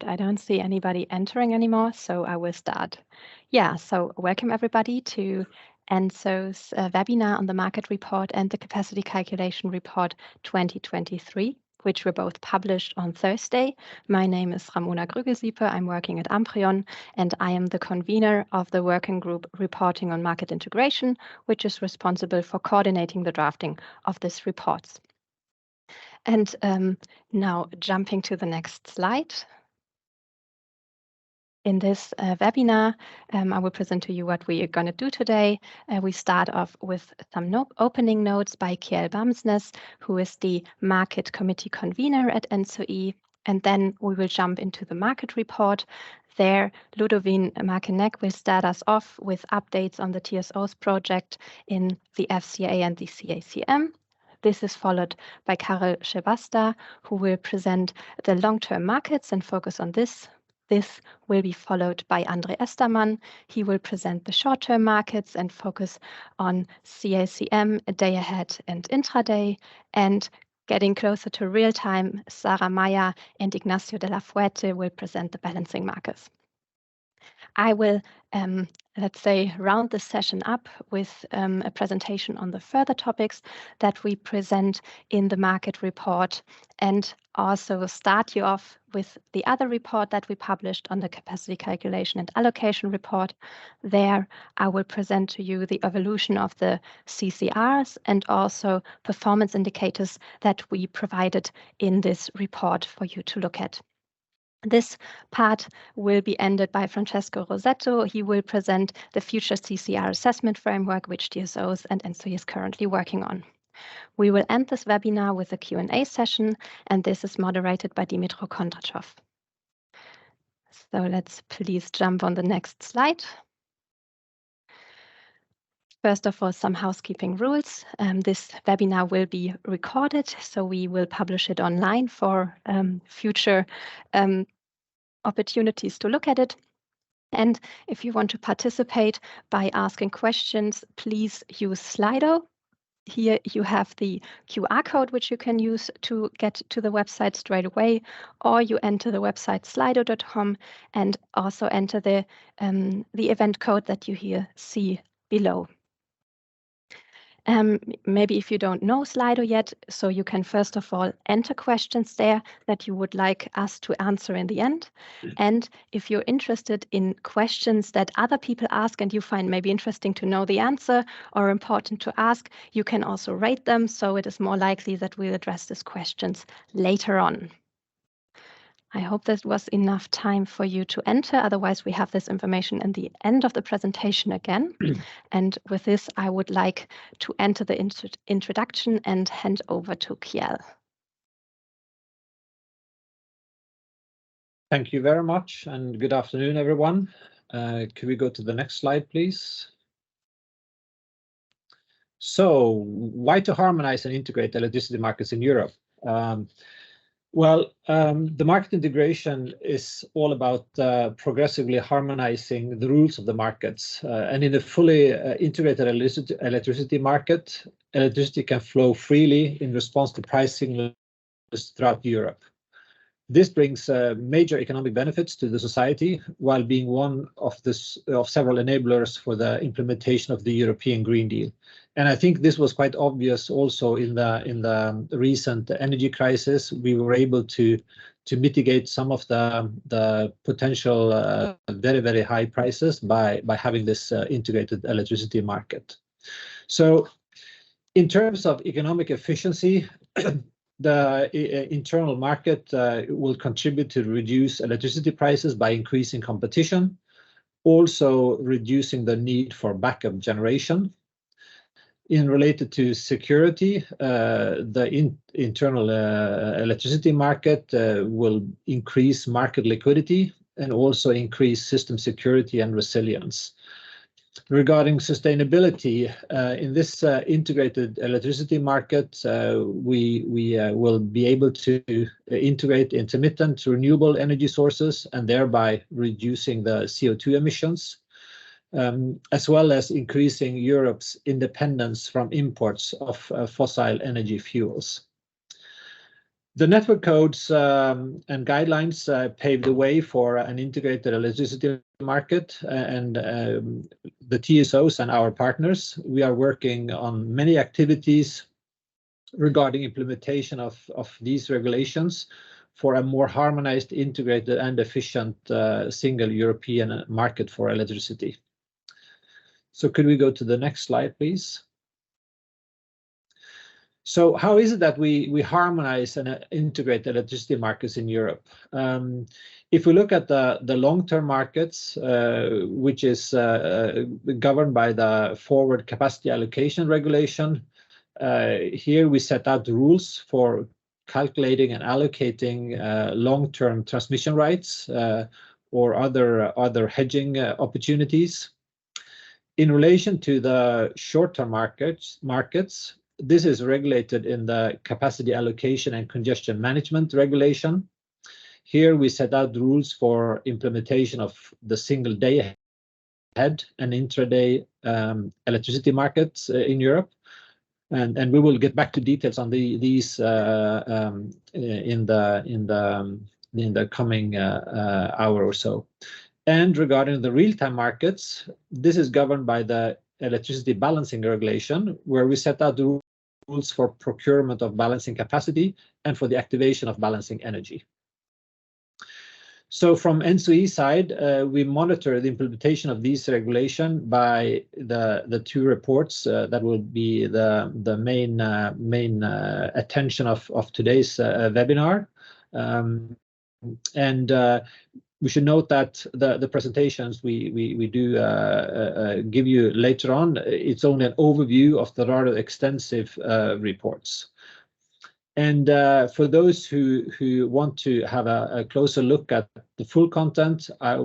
I don't see anybody entering anymore, so I will start. Yeah, so welcome everybody to ENTSO's webinar on the market report and the capacity calculation report 2023, which were both published on Thursday. My name is Ramona Grügelsiepe. I'm working at Amprion, and I am the convener of the working group reporting on market integration, which is responsible for coordinating the drafting of these reports. And now jumping to the next slide. In this webinar, I will present to you what we are going to do today. We start off with some opening notes by Kjell Bamsnes, who is the Market Committee Convener at ENTSO-E. And then we will jump into the market report. There, Ludovine Markenek will start us off with updates on the TSOs project in the FCA and the CACM. This is followed by Karel Schebasta, who will present the long-term markets and focus on this. This will be followed by Andre Estermann. He will present the short-term markets and focus on CACM, day ahead and intraday. And getting closer to real time, Sarah Maya and Ignacio de la Fuente will present the balancing markets. I will, let's say, round the session up with a presentation on the further topics that we present in the market report, and also start you off with the other report that we published on the capacity calculation and allocation report. There, I will present to you the evolution of the CCRs and also performance indicators that we provided in this report for you to look at. This part will be ended by Francesco Rosetto. He will present the future CCR assessment framework, which TSOs and ENTSO-E is currently working on. We will end this webinar with a Q&A session, and this is moderated by Dimitro Kondrachov. So let's please jump on the next slide. First of all, some housekeeping rules. This webinar will be recorded, so we will publish it online for future opportunities to look at it. And if you want to participate by asking questions, please use Slido. Here you have the QR code, which you can use to get to the website straight away, or you enter the website slido.com and also enter the event code that you here see below. Maybe if you don't know Slido yet, so you can first of all enter questions there that you would like us to answer in the end. And if you're interested in questions that other people ask and you find maybe interesting to know the answer or important to ask, you can also rate them, so it is more likely that we'll address these questions later on. I hope that was enough time for you to enter. Otherwise, we have this information in the end of the presentation again. And with this, I would like to enter the introduction and hand over to Kjell. Thank you very much, and good afternoon, everyone. Could we go to the next slide, please? So, why to harmonize and integrate electricity markets in Europe? The market integration is all about progressively harmonizing the rules of the markets. And in a fully integrated electricity market, electricity can flow freely in response to pricing throughout Europe. This brings major economic benefits to the society, while being one of several enablers for the implementation of the European Green Deal. And I think this was quite obvious also in the recent energy crisis. We were able to mitigate some of the potential very, very high prices by having this integrated electricity market. So in terms of economic efficiency, the internal market will contribute to reduce electricity prices by increasing competition, also reducing the need for backup generation. In related to security, the internal electricity market will increase market liquidity and also increase system security and resilience. Regarding sustainability, in this integrated electricity market, we will be able to integrate intermittent renewable energy sources and thereby reducing the CO2 emissions, as well as increasing Europe's independence from imports of fossil energy fuels. The network codes and guidelines pave the way for an integrated electricity market, and the TSOs and our partners, we are working on many activities regarding implementation of these regulations for a more harmonized, integrated, and efficient single European market for electricity. So could we go to the next slide, please? So how is it that we harmonize and integrate electricity markets in Europe? If we look at the long-term markets, which is governed by the forward capacity allocation regulation, here we set out the rules for calculating and allocating long-term transmission rights or other hedging opportunities. In relation to the short-term markets, this is regulated in the Capacity Allocation and Congestion Management Regulation. Here we set out the rules for implementation of the single day ahead and intraday electricity markets in Europe. And we will get back to details on these in the coming hour or so. And regarding the real-time markets, this is governed by the Electricity Balancing Regulation, where we set out the rules for procurement of balancing capacity and for the activation of balancing energy. So from ENTSO-E side, we monitor the implementation of these regulations by the two reports that will be the main attention of today's webinar. We should note that the presentations we do give you later on, it's only an overview of the rather extensive reports. And for those who want to have a closer look at the full content, I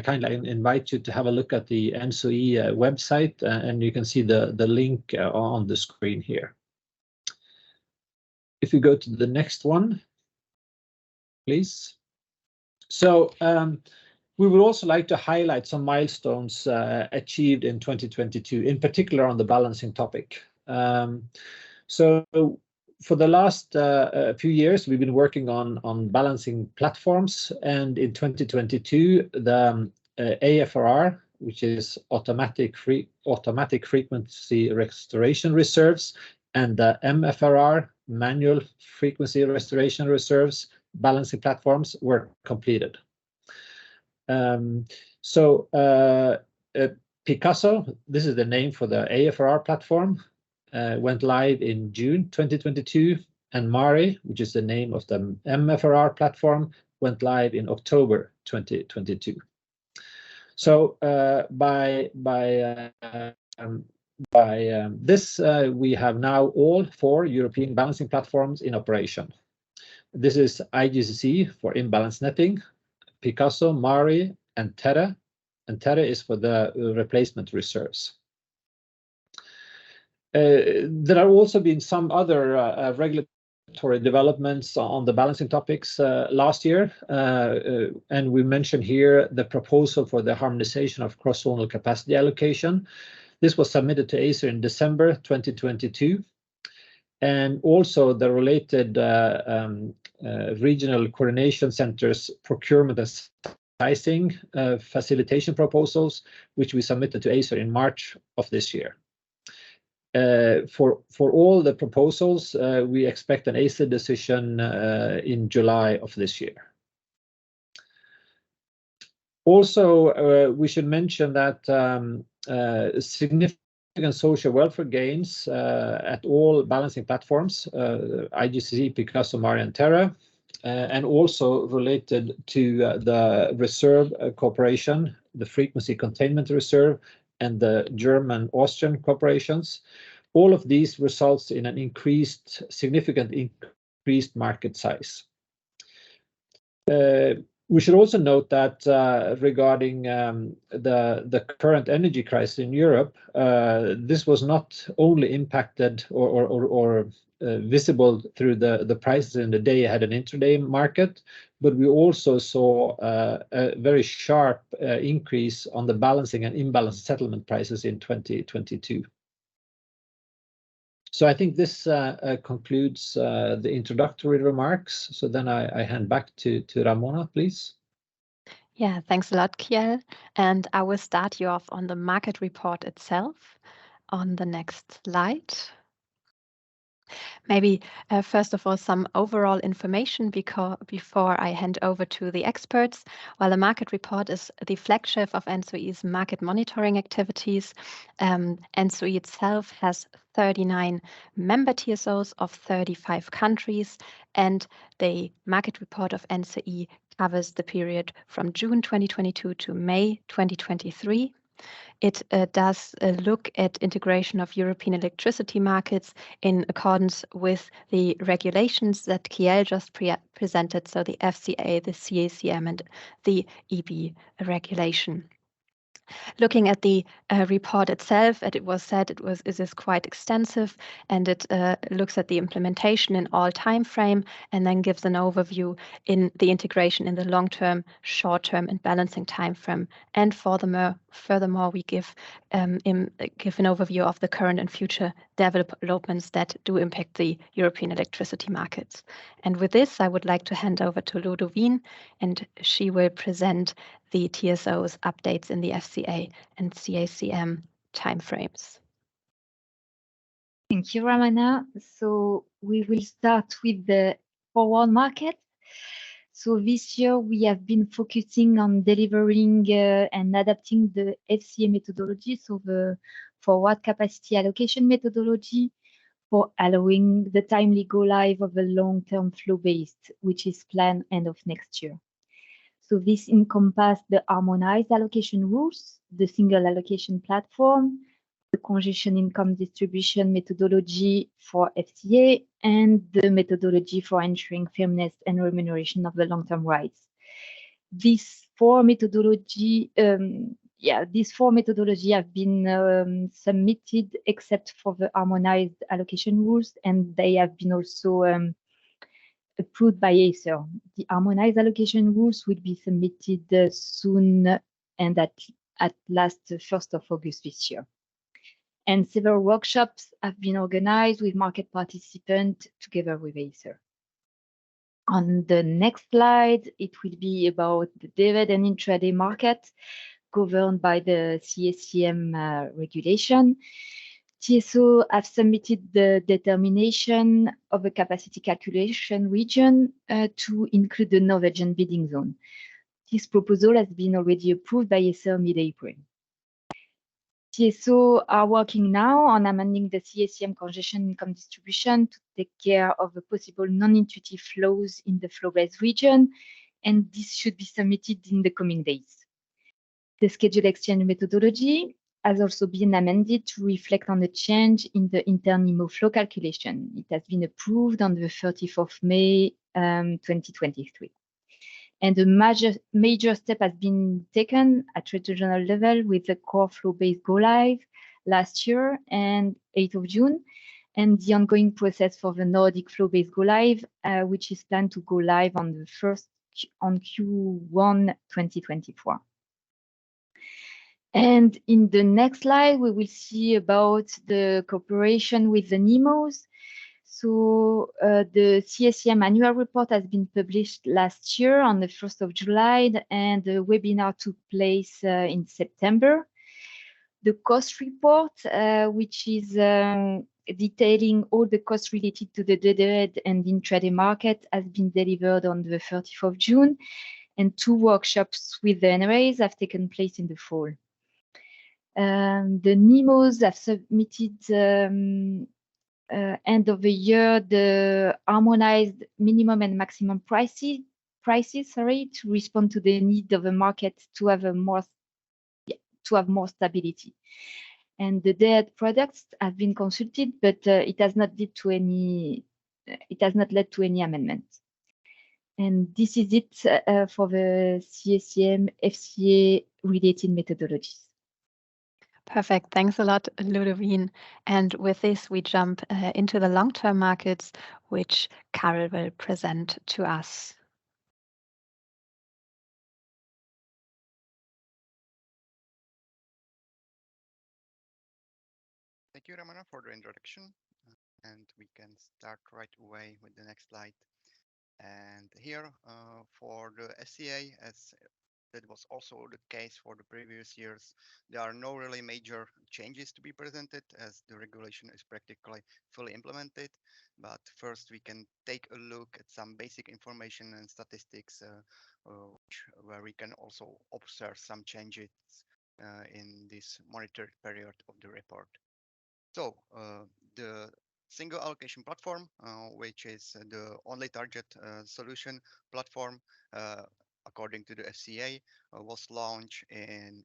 kindly invite you to have a look at the ENTSO-E website, and you can see the link on the screen here. If you go to the next one, please. So we would also like to highlight some milestones achieved in 2022, in particular on the balancing topic. So for the last few years, we've been working on balancing platforms, and in 2022, the AFRR, which is automatic frequency restoration reserves, and the MFRR, manual frequency restoration reserves, balancing platforms were completed. Picasso, this is the name for the AFRR platform, went live in June 2022, and Mari, which is the name of the MFRR platform, went live in October 2022. So by this, we have now all 4 European balancing platforms in operation. This is IGCC for imbalance netting, Picasso, Mari, and Terra. And Terra is for the replacement reserves. There have also been some other regulatory developments on the balancing topics last year. And we mention here the proposal for the harmonization of cross-zonal capacity allocation. This was submitted to ACER in December 2022. And also the related regional coordination centers procurement and sizing facilitation proposals, which we submitted to ACER in March of this year. For all the proposals, we expect an ACER decision in July of this year. Also, we should mention that significant social welfare gains at all balancing platforms, IGCC, Picasso, Mari, and Terra, and also related to the reserve cooperation, the frequency containment reserve, and the German-Austrian corporations. All of these results in an significant increased market size. We should also note that regarding the current energy crisis in Europe, this was not only impacted or visible through the prices in the day ahead and intraday market, but we also saw a very sharp increase on the balancing and imbalance settlement prices in 2022. So I think this concludes the introductory remarks. So then I hand back to Ramona, please. Yeah, thanks a lot, Kiel. And I will start you off on the market report itself on the next slide. Maybe first of all, some overall information before I hand over to the experts. While the market report is the flagship of ENTSO-E's market monitoring activities, ENTSO-E itself has 39 member TSOs of 35 countries, and the market report of ENTSO-E covers the period from June 2022 to May 2023. It does look at integration of European electricity markets in accordance with the regulations that Kiel just presented, so the FCA, the CACM, and the EB regulation. Looking at the report itself, it was said it is quite extensive, and it looks at the implementation in all time frame, and then gives an overview in the integration in the long term, short term, and balancing time frame. And furthermore, we give an overview of the current and future developments that do impact the European electricity markets. And with this, I would like to hand over to Ludovine, and she will present the TSOs updates in the FCA and CACM timeframes. Thank you, Ramona. So we will start with the forward market. So this year we have been focusing on delivering and adapting the FCA methodology, so the forward capacity allocation methodology, for allowing the timely go live of a long-term flow-based, which is planned end of next year. So this encompasses the harmonized allocation rules, the single allocation platform, the congestion income distribution methodology for FCA, and the methodology for ensuring fairness and remuneration of the long-term rights. These four methodology have been submitted except for the harmonized allocation rules, and they have been also approved by ACER. The harmonized allocation rules will be submitted soon and at last 1st of August this year. And several workshops have been organized with market participants together with ACER. On the next slide, it will be about the derivative and intraday market governed by the CACM regulation. TSO have submitted the determination of a capacity calculation region to include the Norwegian bidding zone. This proposal has been already approved by ACER mid-April. TSO are working now on amending the CACM congestion income distribution to take care of the possible non-intuitive flows in the flow-based region, and this should be submitted in the coming days. The schedule exchange methodology has also been amended to reflect on the change in the inter-NIMO flow calculation. It has been approved on the 30th of May 2023. And a major step has been taken at regional level with the core flow-based go-live last year and 8th of June, and the ongoing process for the Nordic flow-based go-live, which is planned to go live on Q1 2024. And in the next slide, we will see about the cooperation with the NIMOs. So the CACM annual report has been published last year on the 1st of July, and the webinar took place in September. The cost report, which is detailing all the costs related to the derivative and intraday market, has been delivered on the 30th of June, and 2 workshops with the NRAs have taken place in the fall. The NIMOs have submitted end of the year the harmonized minimum and maximum prices to respond to the need of the market to have more stability. And the debt products have been consulted, but it has not led to any amendments. And this is it for the CACM FCA related methodologies. Perfect. Thanks a lot, Ludovine. And with this, we jump into the long-term markets, which Karel will present to us. Thank you, Ramona, for the introduction. and we can start right away with the next slide. And here for the SCA, as that was also the case for the previous years, there are no really major changes to be presented as the regulation is practically fully implemented. But first we can take a look at some basic information and statistics where we can also observe some changes in this monitored period of the report. So the single allocation platform, which is the only target solution platform according to the FCA, was launched in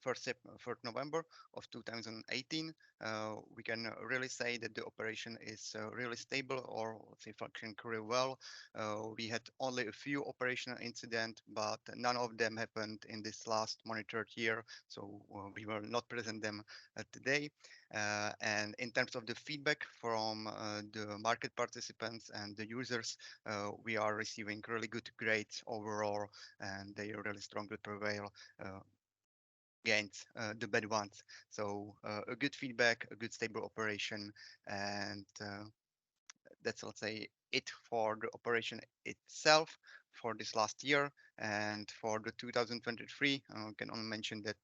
1st November of 2018. We can really say that the operation is really stable, or let's say functioning really well. We had only a few operational incidents, but none of them happened in this last monitored year, so we will not present them today. And in terms of the feedback from the market participants and the users, we are receiving really good grades overall, and they really strongly prevail against the bad ones. So a good feedback, a good stable operation, and that's, let's say, it for the operation itself for this last year. And for the 2023, I can only mention that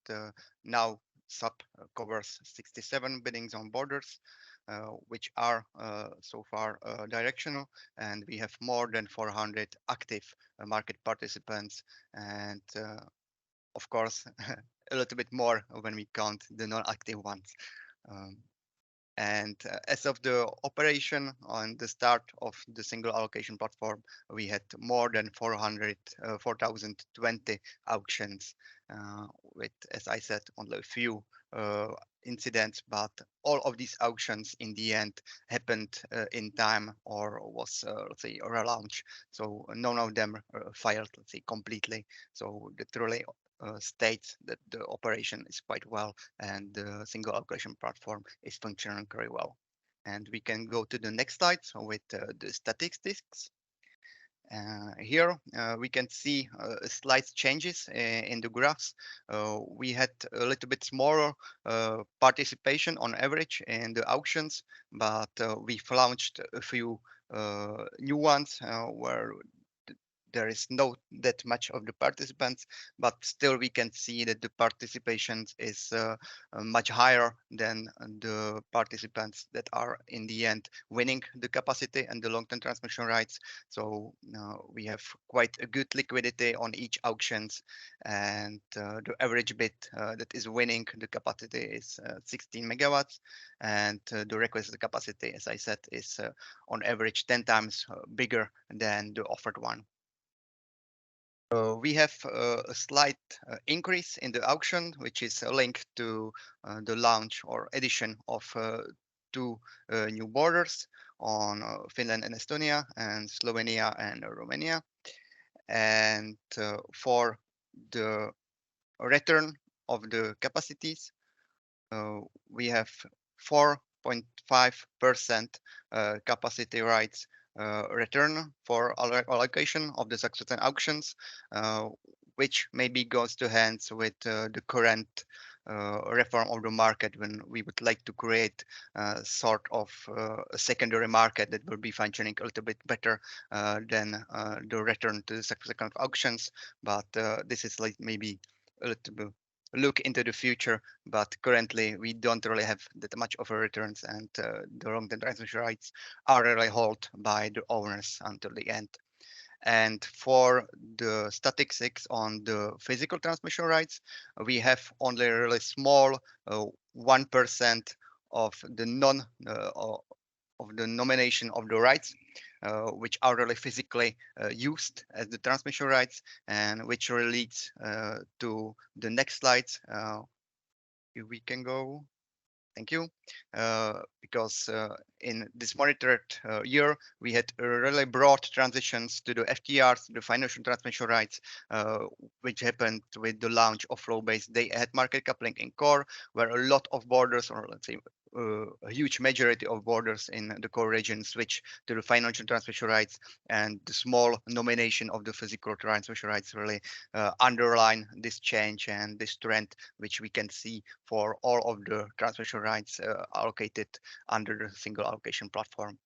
now SAP covers 67 biddings on borders, which are so far directional, and we have more than 400 active market participants, and of course a little bit more when we count the non-active ones. And as of the operation on the start of the single allocation platform, we had more than 4,020 auctions with, as I said, only a few incidents, but all of these auctions in the end happened in time or was, let's say, a relaunch. So none of them failed, let's say, completely. So that really states that the operation is quite well and the single allocation platform is functioning very well. And we can go to the next slide with the statistics. Here we can see slight changes in the graphs. We had a little bit smaller participation on average in the auctions, but we've launched a few new ones where there is not that much of the participants, but still we can see that the participation is much higher than the participants that are in the end winning the capacity and the long-term transmission rights. So we have quite a good liquidity on each auctions, and the average bid that is winning the capacity is 16 megawatts, and the requested capacity, as I said, is on average 10 times bigger than the offered one. We have a slight increase in the auction, which is linked to the launch or addition of two new borders on Finland and Estonia, and Slovenia and Romania. And for the return of the capacities, we have 4.5% capacity rights return for allocation of the successful auctions, which maybe goes to hands with the current reform of the market, when we would like to create sort of a secondary market that will be functioning a little bit better than the return to the subsequent auctions. But this is like maybe a little bit look into the future, but currently we don't really have that much of a returns, and the long-term transmission rights are really held by the owners until the end. And for the statistics on the physical transmission rights, we have only a really small 1% of the nomination of the rights, which are really physically used as the transmission rights, and which really leads to the next slides. If we can go. Thank you. Because in this monitored year, we had really broad transitions to the FTRs, the financial transmission rights, which happened with the launch of flow-based day-ahead market coupling in core, where a lot of borders, or let's say a huge majority of orders in the core region switch to the financial transmission rights, and the small nomination of the physical transmission rights really underline this change and this trend, which we can see for all of the transmission rights allocated under the single allocation platform.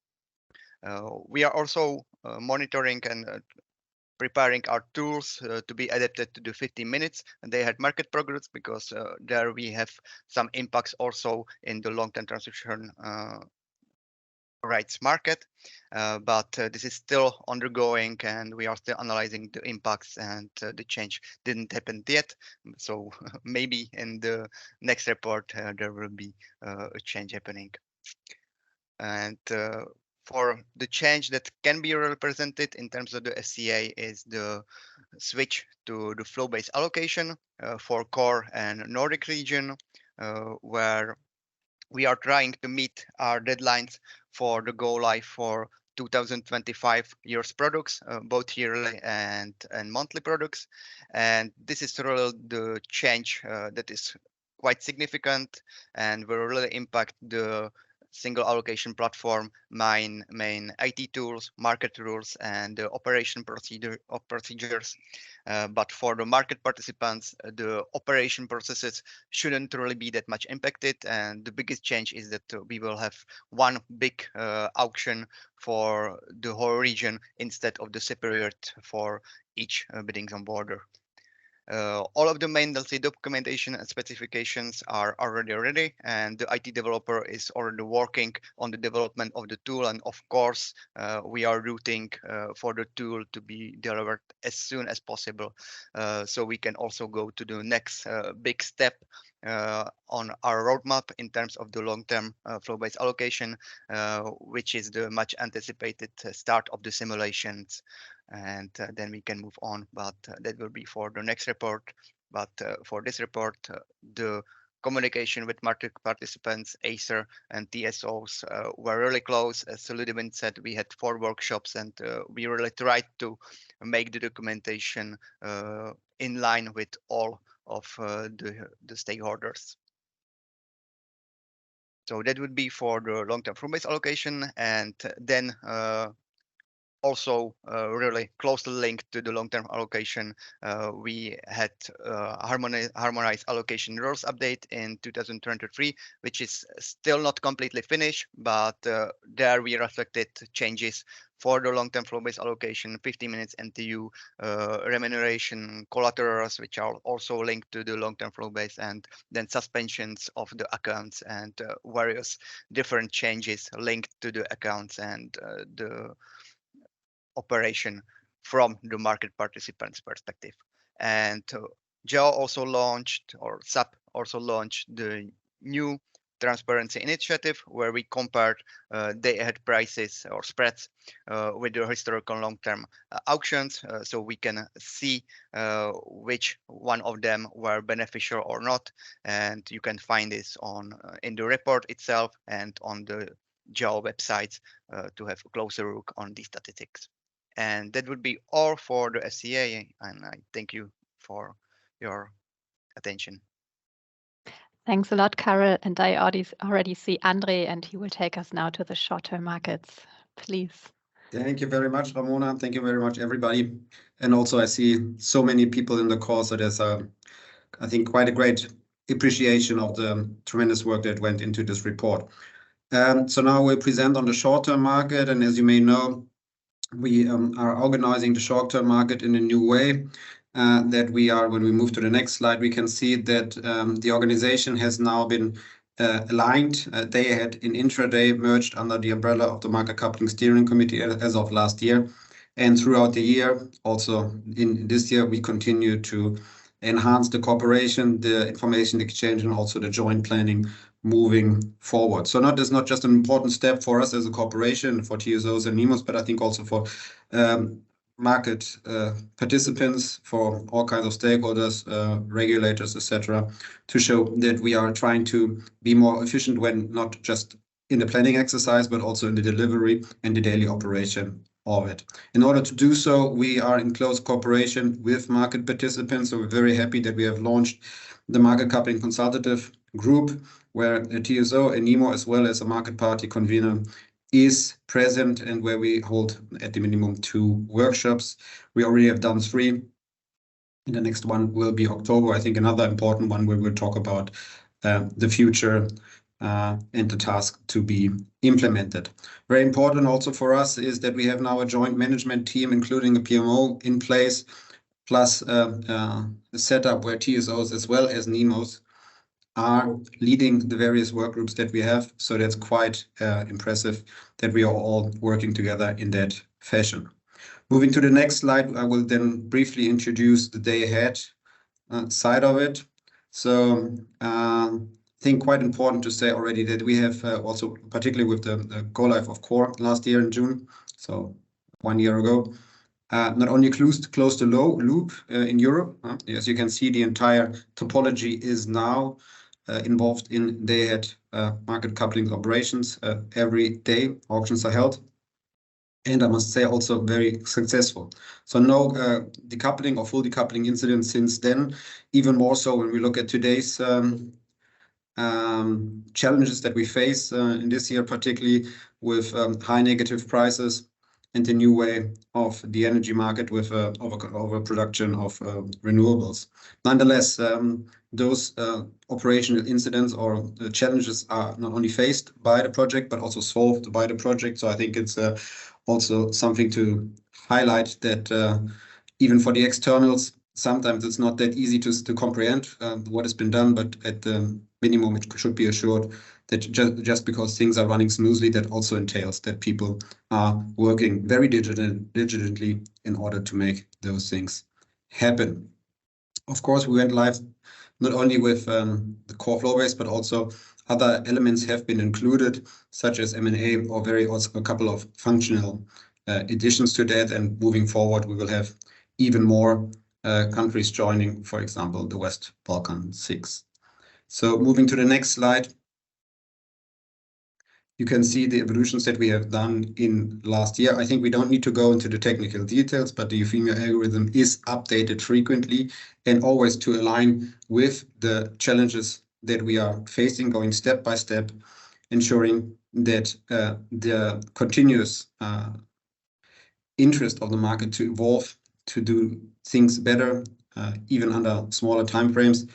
We are also monitoring and preparing our tools to be adapted to the 15 minutes and they had market progress, because there we have some impacts also in the long-term transmission rights market, but this is still undergoing and we are still analyzing the impacts, and the change didn't happen yet. So maybe in the next report there will be a change happening. And for the change that can be represented in terms of the SCA is the switch to the flow-based allocation for core and Nordic region, where we are trying to meet our deadlines for the go live for 2025 year's products, both yearly and monthly products. And this is really the change that is quite significant and will really impact the single allocation platform, main IT tools, market rules, and the operation procedures. But for the market participants, the operation processes shouldn't really be that much impacted. And the biggest change is that we will have one big auction for the whole region instead of the separate for each biddings on border. All of the main documentation and specifications are already ready, and the IT developer is already working on the development of the tool. And of course, we are rooting for the tool to be delivered as soon as possible, so we can also go to the next big step on our roadmap in terms of the long-term flow-based allocation, which is the much anticipated start of the simulations. And then we can move on, but that will be for the next report. But for this report, the communication with market participants, ACER and TSOs were really close. As Ludivine said, we had 4 workshops, and we really tried to make the documentation in line with all of the stakeholders. So that would be for the long-term flow-based allocation, and then also really closely linked to the long-term allocation, we had harmonized allocation rules update in 2023, which is still not completely finished, but there we reflected changes for the long-term flow-based allocation, 50 minutes NTU, remuneration, collaterals, which are also linked to the long-term flow-based, and then suspensions of the accounts and various different changes linked to the accounts and the operation from the market participants' perspective. And GEO also launched, or SAP also launched, the new transparency initiative, where we compared day-ahead prices or spreads with the historical long-term auctions, so we can see which one of them were beneficial or not. And you can find this on in the report itself and on the GEO websites to have a closer look on these statistics. And that would be all for the SCA, and I thank you for your attention. Thanks a lot, Karel. And I already see Andre, and he will take us now to the short-term markets. Please. Thank you very much, Ramona. Thank you very much, everybody. And also, I see so many people in the call, so there's I think quite a great appreciation of the tremendous work that went into this report. So now we'll present on the short-term market, and as you may know, we are organizing the short-term market in a new way. That we are, when we move to the next slide, we can see that the organization has now been aligned. They had in intraday merged under the umbrella of the Market Coupling Steering Committee as of last year. And throughout the year, also in this year, we continue to enhance the cooperation, the information exchange, and also the joint planning moving forward. So it's not just an important step for us as a corporation, for TSOs and NEMOs, but I think also for market participants, for all kinds of stakeholders, regulators, etc., to show that we are trying to be more efficient when not just in the planning exercise, but also in the delivery and the daily operation of it. In order to do so, we are in close cooperation with market participants. So we're very happy that we have launched the Market Coupling Consultative group where a TSO, a NEMO, as well as a market party convener is present, and where we hold at the minimum 2 workshops. We already have done 3. The next one will be October. I think another important one where we'll talk about the future and the task to be implemented. Very important also for us is that we have now a joint management team, including a PMO in place, plus a setup where TSOs as well as NEMOs are leading the various work groups that we have. So that's quite impressive that we are all working together in that fashion. Moving to the next slide, I will then briefly introduce the day ahead side of it. So I think quite important to say already that we have also, particularly with the go live of Core last year in June, so 1 year ago, not only closed the loop in Europe. As you can see, the entire topology is now involved in day-ahead market coupling operations. Every day auctions are held. And I must say also very successful. So no decoupling or full decoupling incidents since then. Even more so when we look at today's challenges that we face in this year, particularly with high negative prices and the new way of the energy market with overproduction of renewables. Nonetheless, those operational incidents or challenges are not only faced by the project, but also solved by the project. So I think it's also something to highlight that even for the externals, sometimes it's not that easy to comprehend what has been done, but at the minimum, it should be assured that just because things are running smoothly, that also entails that people are working very diligently in order to make those things happen. Of course, we went live not only with the core flow base, but also other elements have been included, such as M&A or also a couple of functional additions to that. And moving forward, we will have even more countries joining, for example, the West Balkan 6. So moving to the next slide, you can see the evolutions that we have done in last year. I think we don't need to go into the technical details, but the Euphemia algorithm is updated frequently and always to align with the challenges that we are facing, going step by step, ensuring that the continuous interest of the market to evolve, to do things better, even under smaller timeframes,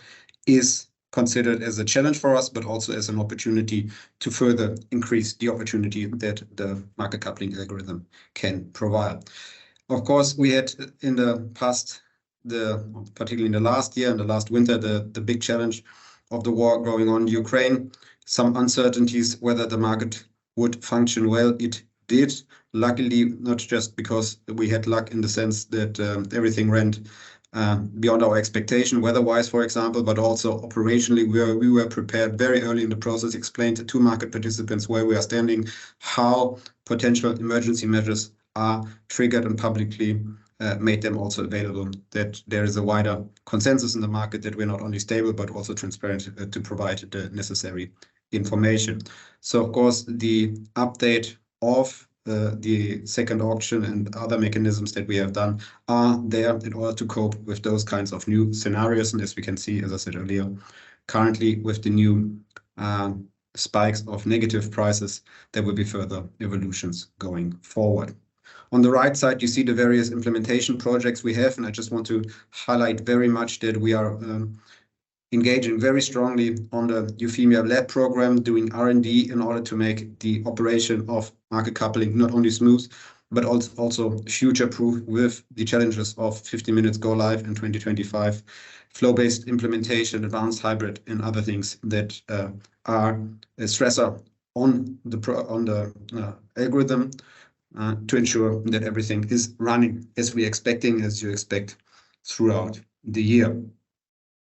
is considered as a challenge for us, but also as an opportunity to further increase the opportunity that the market coupling algorithm can provide. Of course, we had in the past, particularly in the last year and the last winter, the big challenge of the war going on in Ukraine, some uncertainties whether the market would function well. It did, luckily, not just because we had luck in the sense that everything ran beyond our expectation, weather-wise, for example, but also operationally, we were prepared very early in the process, explained to market participants where we are standing, how potential emergency measures are triggered, and publicly made them also available, that there is a wider consensus in the market that we're not only stable, but also transparent to provide the necessary information. So, of course, the update of the second auction and other mechanisms that we have done are there in order to cope with those kinds of new scenarios. And as we can see, as I said earlier, currently with the new spikes of negative prices, there will be further evolutions going forward. On the right side, you see the various implementation projects we have, and I just want to highlight very much that we are engaging very strongly on the Euphemia Lab program, doing R&D in order to make the operation of market coupling not only smooth, but also future-proof with the challenges of 50 minutes go live in 2025, flow-based implementation, advanced hybrid, and other things that are a stressor on the algorithm to ensure that everything is running as you expect throughout the year.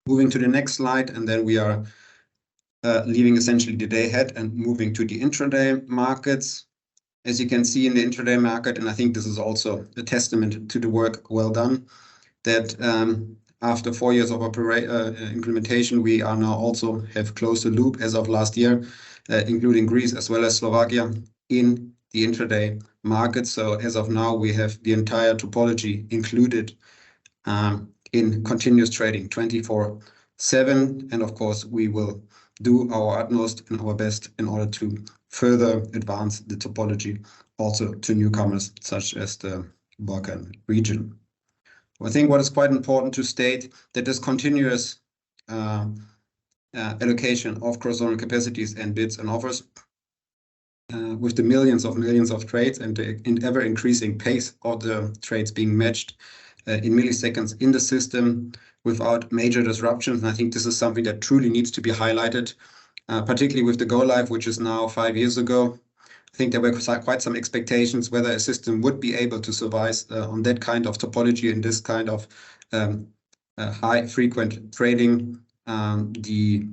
Moving to the next slide, and then we are leaving essentially the day ahead and moving to the intraday markets. As you can see in the intraday market, and I think this is also a testament to the work well done, that after 4 years of implementation, we are now also have closed the loop as of last year, including Greece as well as Slovakia in the intraday market. So as of now, we have the entire topology included in continuous trading 24/7. And of course, we will do our utmost and our best in order to further advance the topology also to newcomers such as the Balkan region. I think what is quite important to state that this continuous allocation of cross-zonal capacities and bids and offers with the millions of trades and the ever-increasing pace of the trades being matched in milliseconds in the system without major disruptions. And I think this is something that truly needs to be highlighted, particularly with the go-live, which is now 5 years ago. I think there were quite some expectations whether a system would be able to survive on that kind of topology and this kind of high frequent trading, the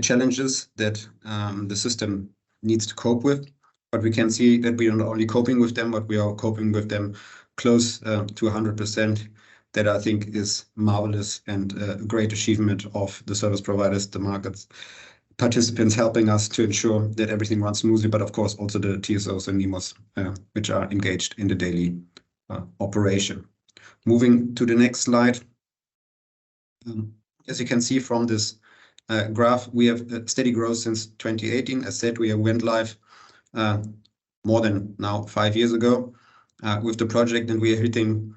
challenges that the system needs to cope with. But we can see that we are not only coping with them, but we are coping with them close to 100%. That I think is marvelous and a great achievement of the service providers, the markets participants, helping us to ensure that everything runs smoothly, but of course also the TSOs and NEMOs which are engaged in the daily operation. Moving to the next slide. As you can see from this graph, we have steady growth since 2018. As said, we went live more than now 5 years ago with the project, and we are hitting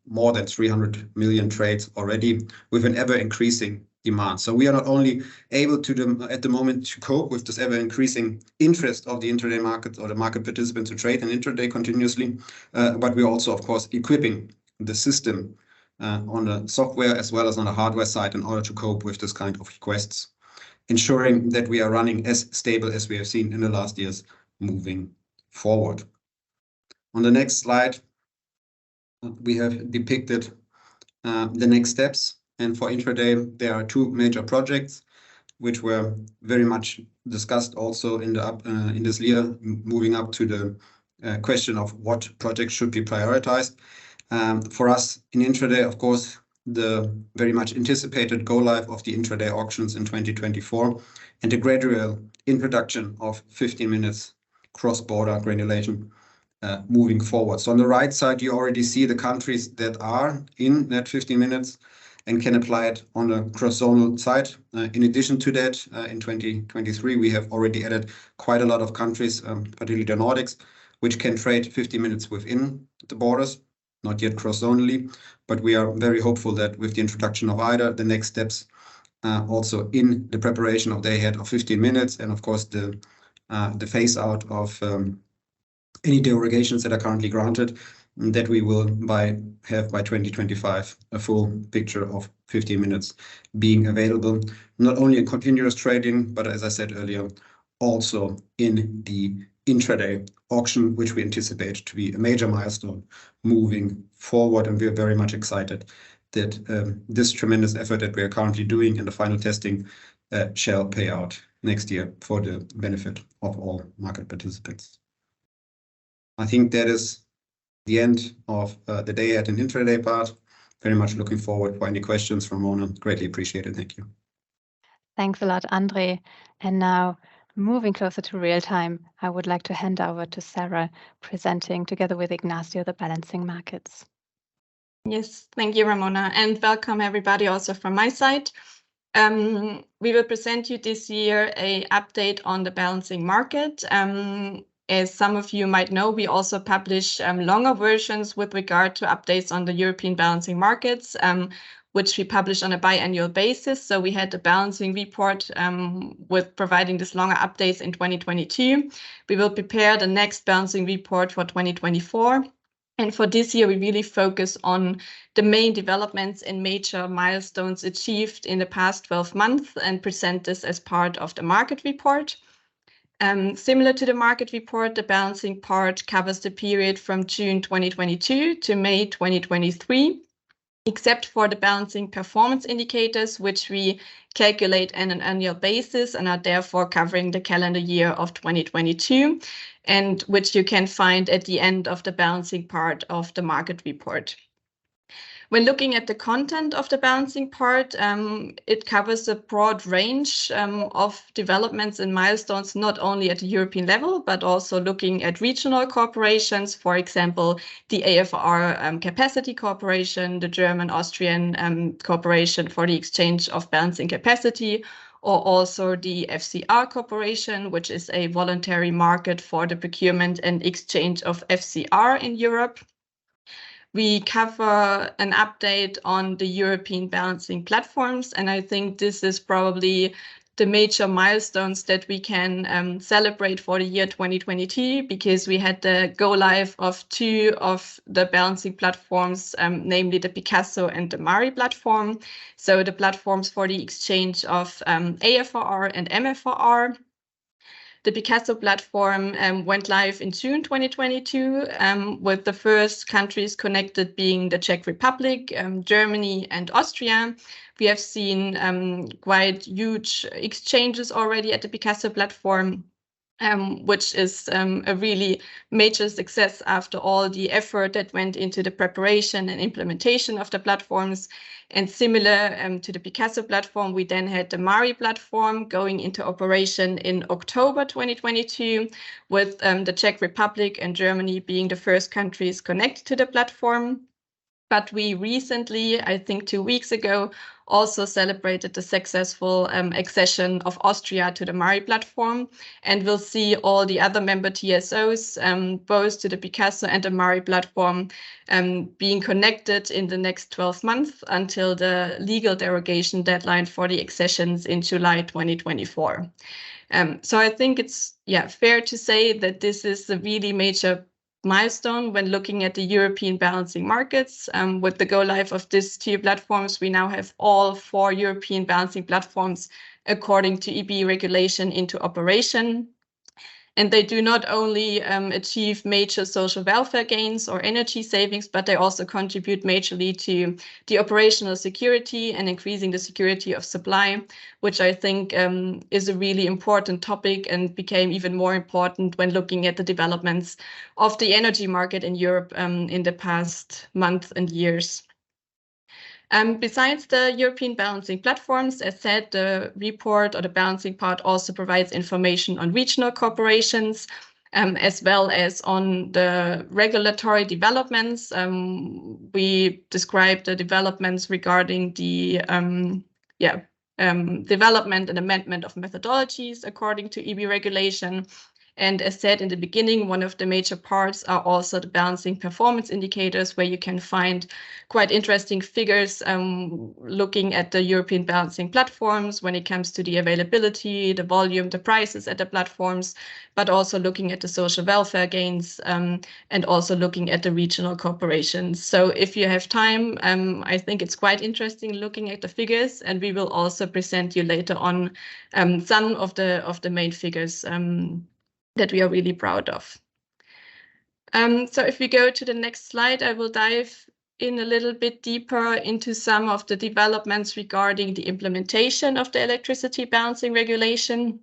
more than 300 million trades already with an ever-increasing demand. So we are not only able to, at the moment, to cope with this ever-increasing interest of the intraday market or the market participants to trade in intraday continuously, but we are also, of course, equipping the system on the software as well as on the hardware side in order to cope with this kind of requests, ensuring that we are running as stable as we have seen in the last years moving forward. On the next slide, we have depicted the next steps. And for intraday, there are 2 major projects which were very much discussed also in this year, moving up to the question of what projects should be prioritized. For us in intraday, of course, the very much anticipated go-live of the intraday auctions in 2024 and the gradual introduction of 15 minutes cross-border granulation moving forward. So on the right side, you already see the countries that are in that 15 minutes and can apply it on the cross-zonal side. In addition to that, in 2023, we have already added quite a lot of countries, particularly the Nordics, which can trade 50 minutes within the borders, not yet cross-zonally, but we are very hopeful that with the introduction of either the next steps, also in the preparation of day ahead of 15 minutes, and of course the phase out of any derogations that are currently granted, that we will have by 2025 a full picture of 15 minutes being available, not only in continuous trading, but as I said earlier, also in the intraday auction, which we anticipate to be a major milestone moving forward. And we are very much excited that this tremendous effort that we are currently doing in the final testing shall pay out next year for the benefit of all market participants. I think that is the end of the day ahead and intraday part. Very much looking forward for any questions from Mona. Greatly appreciated. Thank you. Thanks a lot, Andre. And now, moving closer to real time, I would like to hand over to Sarah, presenting together with Ignacio the balancing markets. Yes, thank you, Ramona, and welcome everybody also from my side. We will present you this year an update on the balancing market. As some of you might know, we also publish longer versions with regard to updates on the European balancing markets, which we publish on a biannual basis. So we had the balancing report with providing this longer updates in 2022. We will prepare the next balancing report for 2024. And for this year, we really focus on the main developments and major milestones achieved in the past 12 months and present this as part of the market report. Similar to the market report, the balancing part covers the period from June 2022 to May 2023, except for the balancing performance indicators, which we calculate on an annual basis and are therefore covering the calendar year of 2022, and which you can find at the end of the balancing part of the market report. When looking at the content of the balancing part, it covers a broad range of developments and milestones, not only at the European level, but also looking at regional corporations, for example, the AFR Capacity Corporation, the German-Austrian Corporation for the Exchange of Balancing Capacity, or also the FCR Corporation, which is a voluntary market for the procurement and exchange of FCR in Europe. We cover an update on the European balancing platforms, and I think this is probably the major milestones that we can celebrate for the year 2022, because we had the go live of 2 of the balancing platforms, namely the Picasso and the Mari platform. So the platforms for the exchange of AFRR and MFRR. The Picasso platform went live in June 2022, with the first countries connected being the Czech Republic, Germany, and Austria. We have seen quite huge exchanges already at the Picasso platform, which is a really major success after all the effort that went into the preparation and implementation of the platforms. And similar to the Picasso platform, we then had the Mari platform going into operation in October 2022, with the Czech Republic and Germany being the first countries connected to the platform. But we recently, I think 2 weeks ago, also celebrated the successful accession of Austria to the Mari platform, and we'll see all the other member TSOs, both to the Picasso and the Mari platform, being connected in the next 12 months until the legal derogation deadline for the accessions in July 2024. So I think it's fair to say that this is a really major milestone when looking at the European balancing markets. With the go live of these 2 platforms, we now have all 4 European balancing platforms according to EB regulation into operation. And they do not only achieve major social welfare gains or energy savings, but they also contribute majorly to the operational security and increasing the security of supply, which I think is a really important topic and became even more important when looking at the developments of the energy market in Europe in the past months and years. Besides the European balancing platforms, as said, the report or the balancing part also provides information on regional corporations, as well as on the regulatory developments. We describe the developments regarding the development and amendment of methodologies according to EB regulation. And as said in the beginning, one of the major parts are also the balancing performance indicators, where you can find quite interesting figures looking at the European balancing platforms when it comes to the availability, the volume, the prices at the platforms, but also looking at the social welfare gains and also looking at the regional corporations. So if you have time, I think it's quite interesting looking at the figures, and we will also present you later on some of the main figures that we are really proud of. So if we go to the next slide, I will dive in a little bit deeper into some of the developments regarding the implementation of the electricity balancing regulation.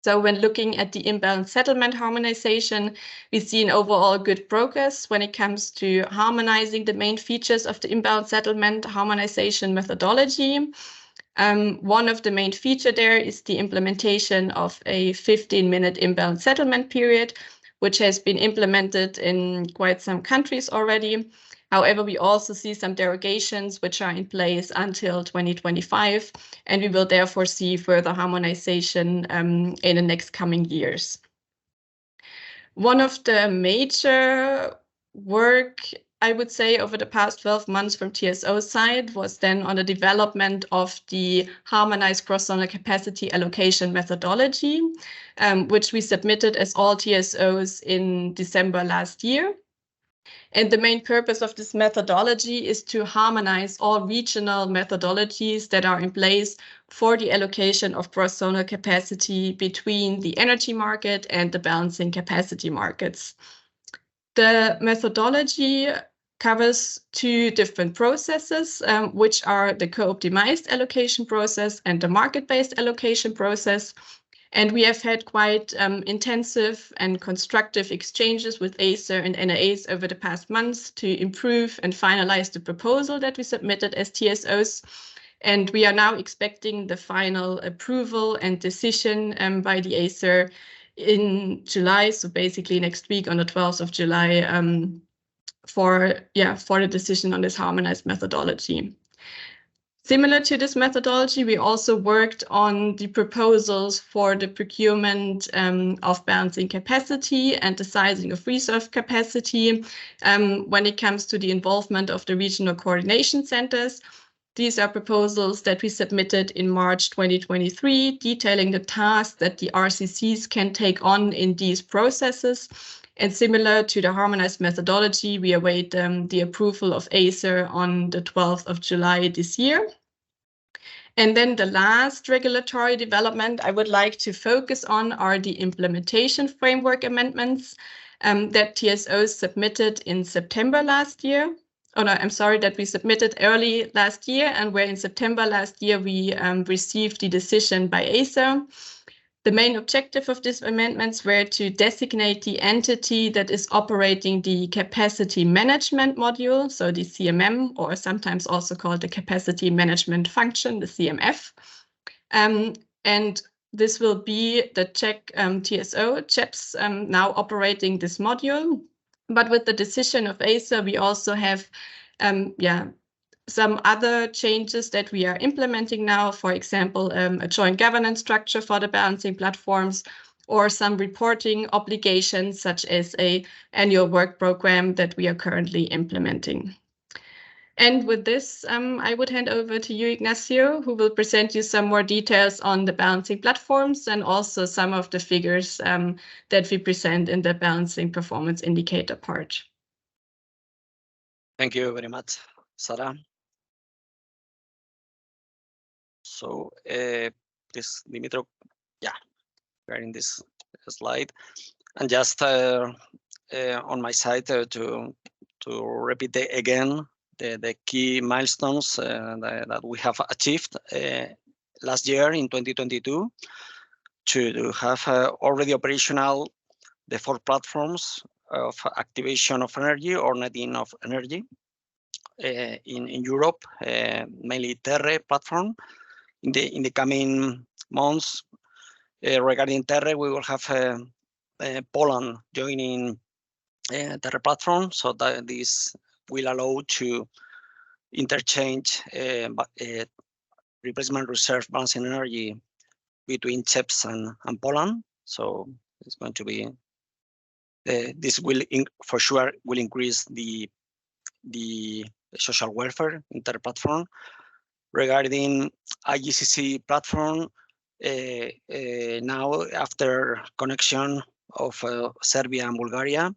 So when looking at the imbalance settlement harmonization, we see an overall good progress when it comes to harmonizing the main features of the imbalance settlement harmonization methodology. One of the main features there is the implementation of a 15-minute imbalance settlement period, which has been implemented in quite some countries already. However, we also see some derogations which are in place until 2025, and we will therefore see further harmonization in the next coming years. One of the major work, I would say, over the past 12 months from TSO side was then on the development of the harmonized cross-zonal capacity allocation methodology, which we submitted as all TSOs in December last year. And the main purpose of this methodology is to harmonize all regional methodologies that are in place for the allocation of cross-zonal capacity between the energy market and the balancing capacity markets. The methodology covers 2 different processes, which are the co-optimized allocation process and the market-based allocation process. And we have had quite intensive and constructive exchanges with ACER and NAAs over the past months to improve and finalize the proposal that we submitted as TSOs. And we are now expecting the final approval and decision by the ACER in July, so basically next week on the 12th of July, for the decision on this harmonized methodology. Similar to this methodology, we also worked on the proposals for the procurement of balancing capacity and the sizing of reserve capacity when it comes to the involvement of the regional coordination centers. These are proposals that we submitted in March 2023, detailing the tasks that the RCCs can take on in these processes. And similar to the harmonized methodology, we await the approval of ACER on the 12th of July this year. And then the last regulatory development I would like to focus on are the implementation framework amendments that TSOs submitted in September last year. Oh no, I'm sorry, that we submitted early last year, and where in September last year we received the decision by ACER. The main objective of these amendments were to designate the entity that is operating the capacity management module, so the CMM, or sometimes also called the capacity management function, the CMF. And this will be the Czech TSO, CHEPS, now operating this module. But with the decision of ACER, we also have some other changes that we are implementing now, for example, a joint governance structure for the balancing platforms, or some reporting obligations, such as an annual work program that we are currently implementing. And with this, I would hand over to you, Ignacio, who will present you some more details on the balancing platforms and also some of the figures that we present in the balancing performance indicator part. Thank you very much, Sarah. So this Dimitro, we're in this slide, and just on my side to repeat again the key milestones that we have achieved last year in 2022 to have already operational the 4 platforms of activation of energy or netting of energy in Europe, mainly Terre platform. In the coming months, regarding Terre, we will have Poland joining Terre platform, so that this will allow to interchange replacement reserve balancing energy between CHEPS and Poland. So it's going to be this will for sure will increase the social welfare in Terre platform. Regarding IGCC platform, now after connection of Serbia and Bulgaria,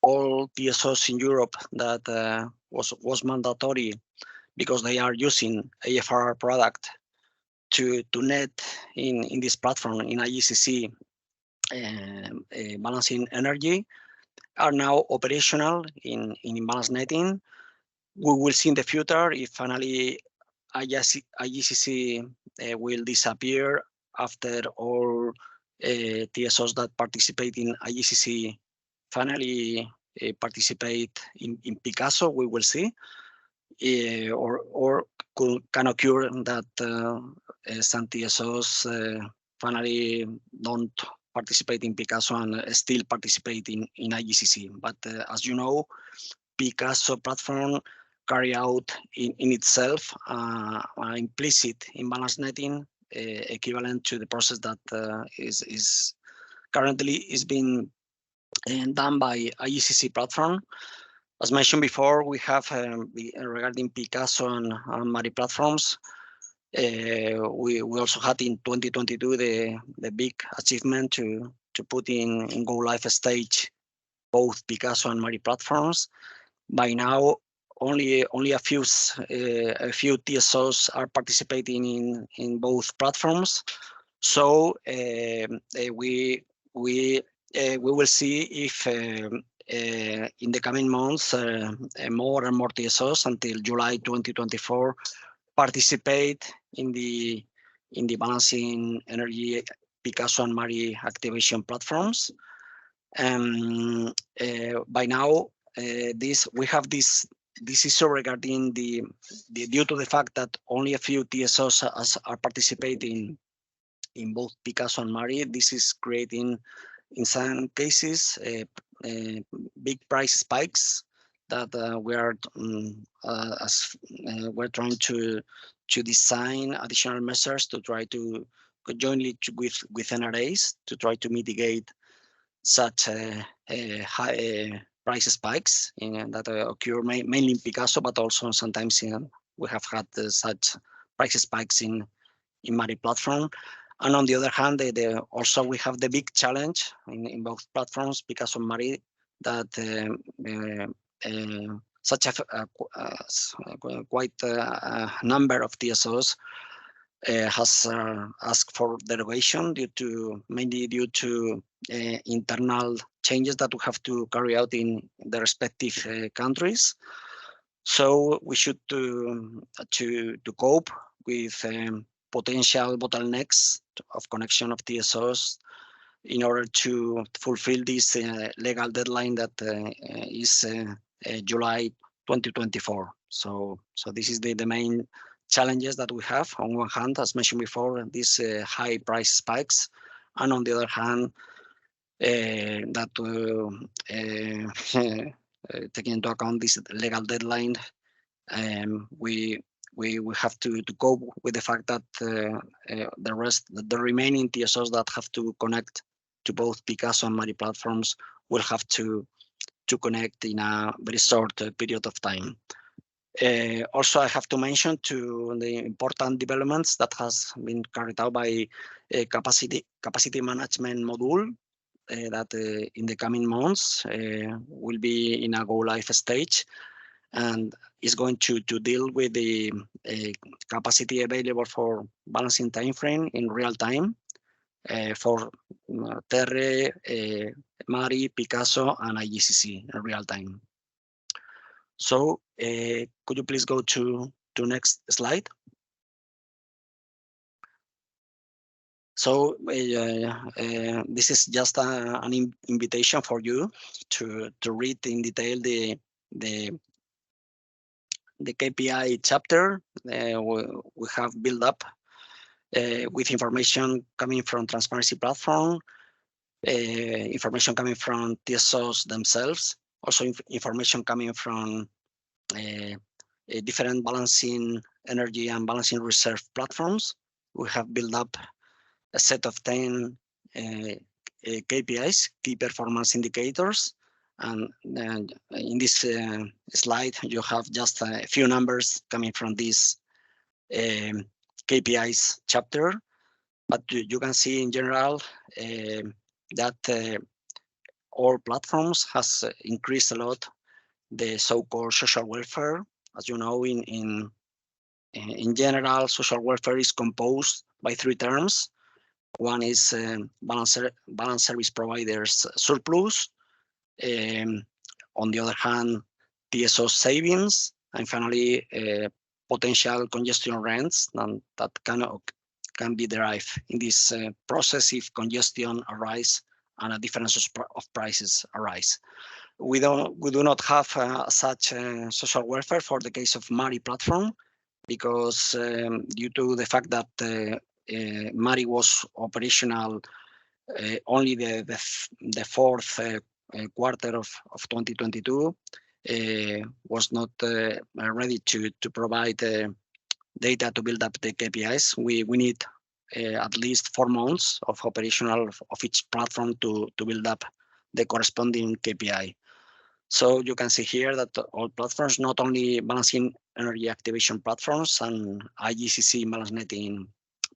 all TSOs in Europe that was mandatory because they are using AFRR product to net in this platform in IGCC balancing energy are now operational in imbalance netting. We will see in the future if finally IGCC will disappear after all TSOs that participate in IGCC finally participate in Picasso. We will see, or can occur that some TSOs finally don't participate in Picasso and still participate in IGCC. But as you know, Picasso platform carry out in itself implicit imbalance netting equivalent to the process that is currently being done by IGCC platform. As mentioned before, we have regarding Picasso and Mari platforms. We also had in 2022 the big achievement to put in go live stage both Picasso and Mari platforms. By now, only a few TSOs are participating in both platforms. So we will see if in the coming months more and more TSOs until July 2024 participate in the balancing energy Picasso and Mari activation platforms. By now, we have this issue regarding due to the fact that only a few TSOs are participating in both Picasso and Mari. This is creating, in some cases, big price spikes that we're trying to to design additional measures to try to jointly with NRAs to try to mitigate such high price spikes that occur mainly in Picasso, but also sometimes we have had such price spikes in Mari platform. And on the other hand, also we have the big challenge in both platforms, Picasso and Mari, that such a quite a number of TSOs has asked for derogation mainly due to internal changes that we have to carry out in the respective countries. So we should to cope with potential bottlenecks of connection of TSOs in order to fulfill this legal deadline that is July 2024. So this is the main challenges that we have. On one hand, as mentioned before, these high price spikes, and on the other hand, that taking into account this legal deadline, we have to cope with the fact that the remaining TSOs that have to connect to both Picasso and Mari platforms will have to connect in a very short period of time. Also, I have to mention the important developments that has been carried out by a capacity management module that in the coming months will be in a go live stage, and is going to deal with the capacity available for balancing time frame in real time for Terre, Mari, Picasso, and IGCC in real time. So could you please go to next slide? So this is just an invitation for you to read in detail the KPI chapter we have built up with information coming from Transparency Platform, information coming from TSOs themselves, also information coming from different balancing energy and balancing reserve platforms. We have built up a set of 10 KPIs, key performance indicators. And in this slide, you have just a few numbers coming from this KPIs chapter. But you can see in general that all platforms has increased a lot the so-called social welfare. As you know, in general, social welfare is composed by 3 terms. One is balance service providers surplus. On the other hand, TSO savings, and finally, potential congestion rents that can be derived in this process if congestion arise and a difference of prices arise. We do not have such social welfare for the case of Mari platform, because due to the fact that Mari was operational only the fourth quarter of 2022, was not ready to provide data to build up the KPIs. We need at least 4 months of operational of each platform to build up the corresponding KPI. So you can see here that all platforms, not only balancing energy activation platforms and IGCC balance netting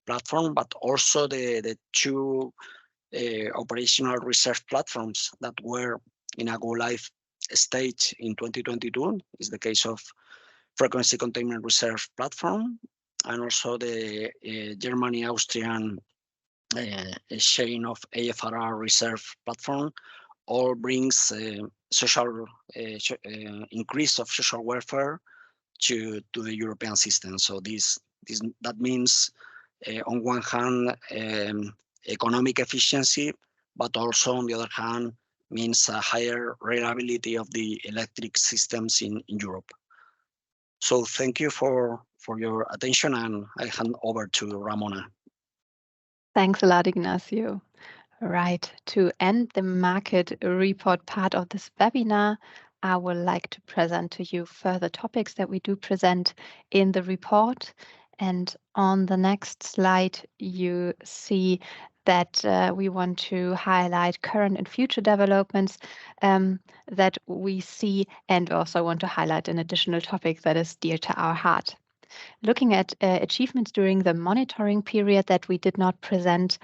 platform, but also the 2 operational reserve platforms that were in a go live stage in 2022 is the case of frequency containment reserve platform, and also the Germany-Austrian chain of AFRR reserve platform. All brings social increase of social welfare to the European system. So that means on one hand economic efficiency, but also on the other hand means a higher reliability of the electric systems in Europe. So thank you for your attention, and I hand over to Ramona. Thanks a lot, Ignacio. Right, to end the market report part of this webinar, I would like to present to you further topics that we do present in the report. And on the next slide, you see that we want to highlight current and future developments that we see, and also want to highlight an additional topic that is dear to our heart. Looking at achievements during the monitoring period that we did not present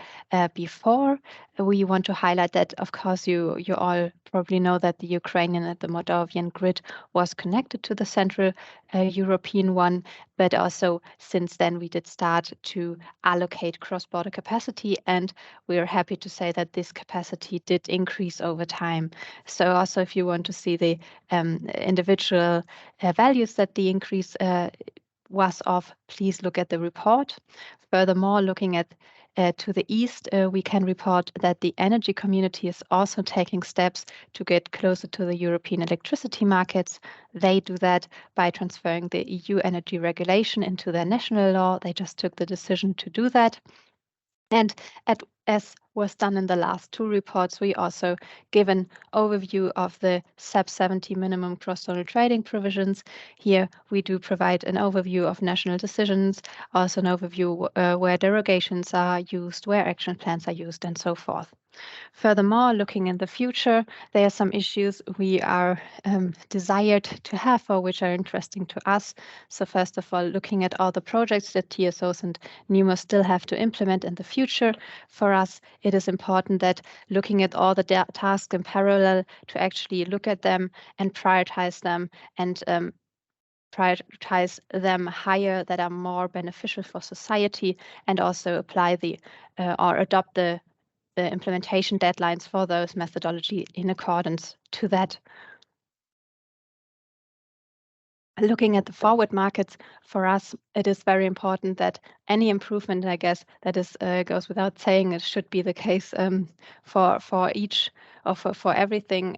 before, we want to highlight that, of course, you all probably know that the Ukrainian and the Moldovan grid was connected to the Central European one, but also since then we did start to allocate cross-border capacity, and we are happy to say that this capacity did increase over time. So also if you want to see the individual values that the increase was of, please look at the report. Furthermore, looking at to the east, we can report that the energy community is also taking steps to get closer to the European electricity markets. They do that by transferring the EU energy regulation into their national law. They just took the decision to do that. And as was done in the last two reports, we also give an overview of the SAP 70 minimum cross-zonal trading provisions. Here we do provide an overview of national decisions, also an overview where derogations are used, where action plans are used, and so forth. Furthermore, looking in the future, there are some issues we are desired to have or which are interesting to us. So first of all, looking at all the projects that TSOs and NEMO still have to implement in the future, for us, it is important that looking at all the tasks in parallel to actually look at them and prioritize them and prioritize them higher that are more beneficial for society, and also apply the or adopt the implementation deadlines for those methodology in accordance to that. Looking at the forward markets, for us, it is very important that any improvement, I guess, that is goes without saying, it should be the case for each or for everything,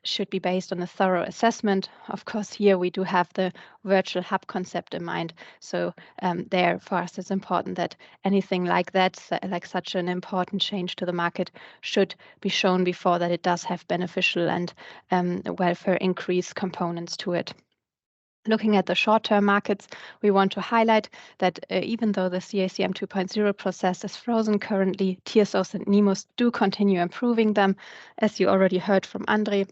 should be based on a thorough assessment. Of course, here we do have the virtual hub concept in mind. So there, for us, it's important that anything like that, like such an important change to the market, should be shown before that it does have beneficial and welfare increase components to it. Looking at the short-term markets, we want to highlight that even though the CACM 2.0 process is frozen currently, TSOs and NEMOs do continue improving them, as you already heard from Andre.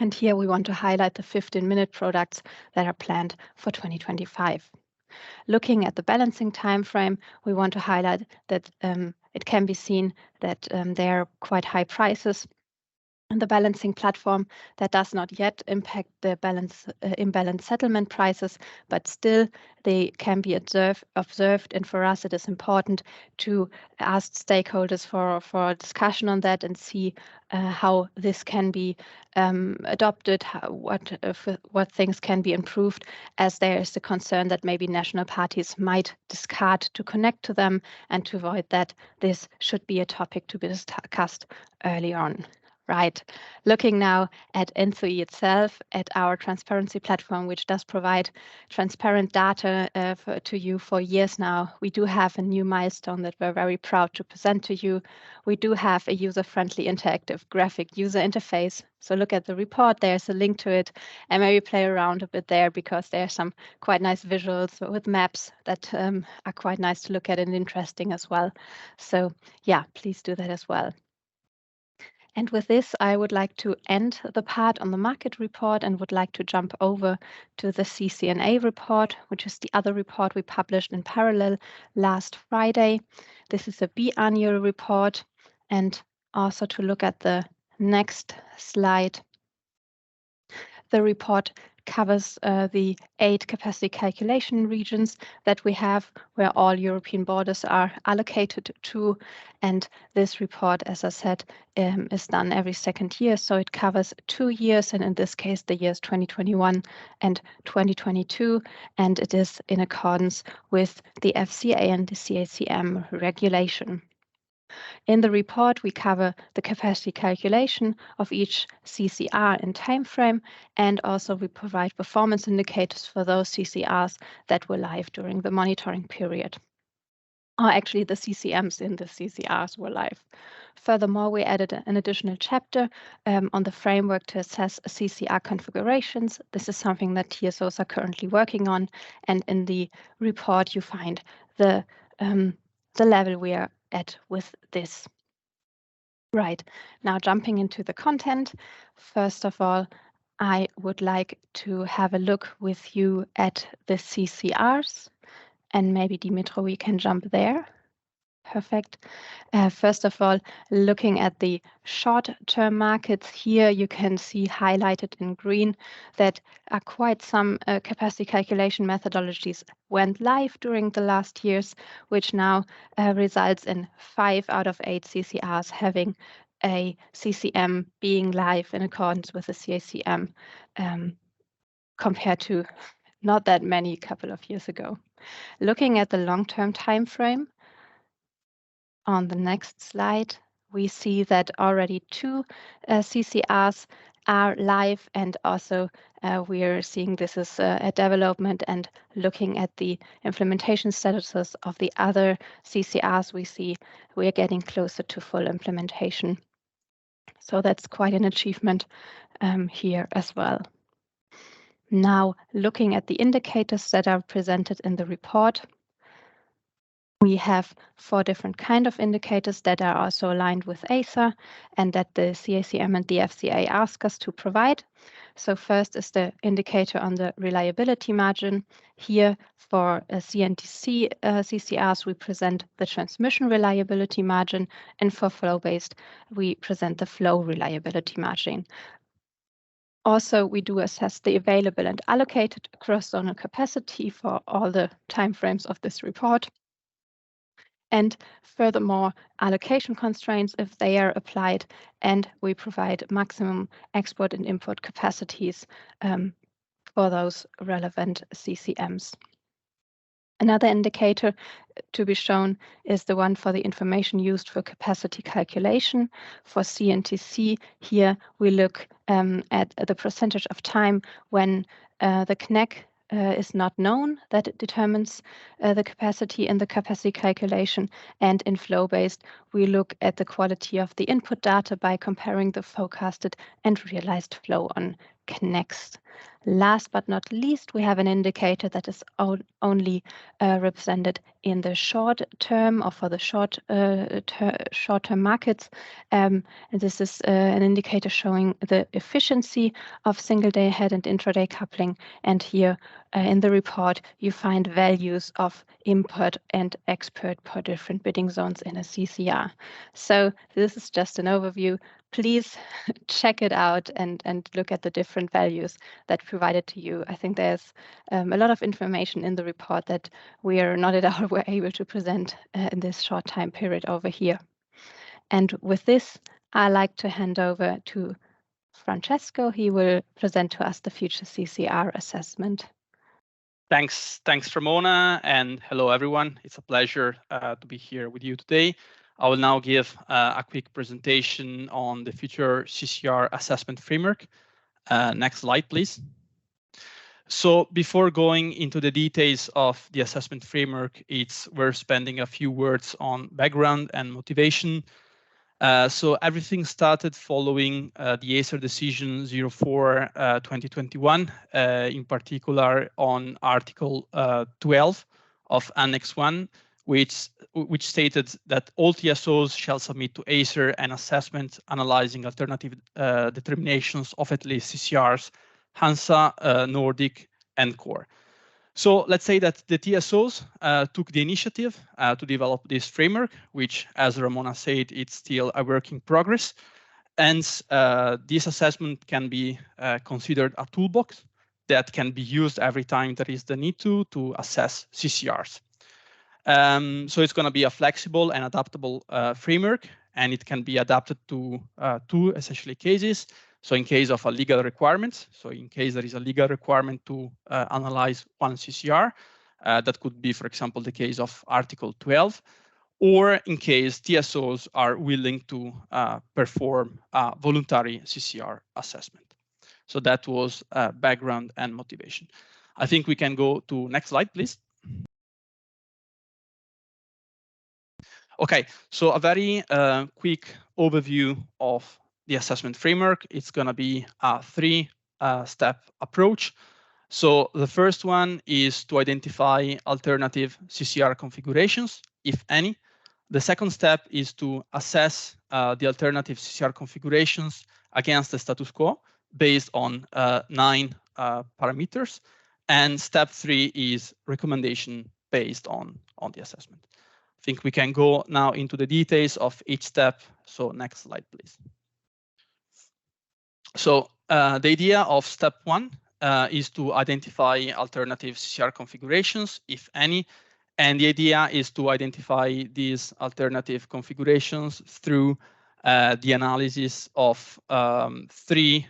And here we want to highlight the 15-minute products that are planned for 2025. Looking at the balancing timeframe, we want to highlight that it can be seen that there are quite high prices and the balancing platform that does not yet impact the imbalance settlement prices, but still they can be observed. And for us, it is important to ask stakeholders for a discussion on that and see how this can be adopted, what things can be improved, as there is the concern that maybe national parties might discard to connect to them, and to avoid that, this should be a topic to be discussed early on. Right. Looking now at ENTSO-E itself, at our transparency platform, which does provide transparent data to you for years now, we do have a new milestone that we're very proud to present to you. We do have a user-friendly interactive graphic user interface. So look at the report, there's a link to it, and maybe play around a bit there, because there are some quite nice visuals with maps that are quite nice to look at and interesting as well. So yeah, please do that as well. And with this, I would like to end the part on the market report and would like to jump over to the CC&A report, which is the other report we published in parallel last Friday. This is a biannual report, and also to look at the next slide. The report covers the 8 capacity calculation regions that we have, where all European borders are allocated to. And this report, as I said, is done every second year. So it covers 2 years, and in this case, the years 2021 and 2022. And it is in accordance with the FCA and the CACM regulation. In the report, we cover the capacity calculation of each CCR in time frame, and also we provide performance indicators for those CCRs that were live during the monitoring period. or actually the CCMs in the CCRs were live. Furthermore, we added an additional chapter on the framework to assess CCR configurations. This is something that TSOs are currently working on, and in the report you find the level we are at with this. Right, now jumping into the content. First of all, I would like to have a look with you at the CCRs, and maybe Dimitro, we can jump there. Perfect. First of all, looking at the short-term markets here, you can see highlighted in green that quite some capacity calculation methodologies went live during the last years, which now results in 5 out of 8 CCRs having a CCM being live in accordance with the CACM, compared to not that many couple of years ago. Looking at the long-term time frame, on the next slide, we see that already 2 CCRs are live, and also we are seeing this as a development, and looking at the implementation statuses of the other CCRs, we see we are getting closer to full implementation. So that's quite an achievement here as well. Now, looking at the indicators that are presented in the report, we have 4 different kind of indicators that are also aligned with ACER and that the CACM and the FCA ask us to provide. So first is the indicator on the reliability margin. Here for CNTC CCRs, we present the transmission reliability margin, and for flow-based, we present the flow reliability margin. Also, we do assess the available and allocated cross-zonal capacity for all the timeframes of this report. And furthermore, allocation constraints if they are applied, and we provide maximum export and import capacities for those relevant CCMs. Another indicator to be shown is the one for the information used for capacity calculation. For CNTC, here we look at the percentage of time when the CNEC is not known, that it determines the capacity in the capacity calculation. And in flow-based, we look at the quality of the input data by comparing the forecasted and realized flow on CNECs. Last but not least, we have an indicator that is only represented in the short term, or for the short-term markets. And this is an indicator showing the efficiency of single day ahead and intraday coupling. And here in the report, you find values of import and export per different bidding zones in a CCR. So this is just an overview. Please check it out and look at the different values that provided to you. I think there's a lot of information in the report that we are not at all were able to present in this short time period over here. And with this, I like to hand over to Francesco. He will present to us the future CCR assessment. Thanks, Ramona, and hello everyone. It's a pleasure to be here with you today. I will now give a quick presentation on the future CCR assessment framework. Next slide, please. So before going into the details of the assessment framework, it's worth spending a few words on background and motivation. So everything started following the ACER decision 04/2021, in particular on Article 12 of Annex 1, which stated that all TSOs shall submit to ACER an assessment analyzing alternative determinations of at least CCRs, Hansa, Nordic, and Core. So let's say that the TSOs took the initiative to develop this framework, which, as Ramona said, it's still a work in progress. And this assessment can be considered a toolbox that can be used every time there is the need to assess CCRs. So it's going to be a flexible and adaptable framework, and it can be adapted to 2 essentially cases. So in case of a legal requirement, so in case there is a legal requirement to analyze one CCR, that could be, for example, the case of Article 12, or in case TSOs are willing to perform a voluntary CCR assessment. So that was background and motivation. I think we can go to next slide, please. Okay, so a very quick overview of the assessment framework. It's going to be a three-step approach. So the first one is to identify alternative CCR configurations, if any. The second step is to assess the alternative CCR configurations against the status quo based on 9 parameters. And step 3 is recommendation based on the assessment. I think we can go now into the details of each step. So next slide, please. So the idea of step 1 is to identify alternative CCR configurations, if any. And the idea is to identify these alternative configurations through the analysis of 3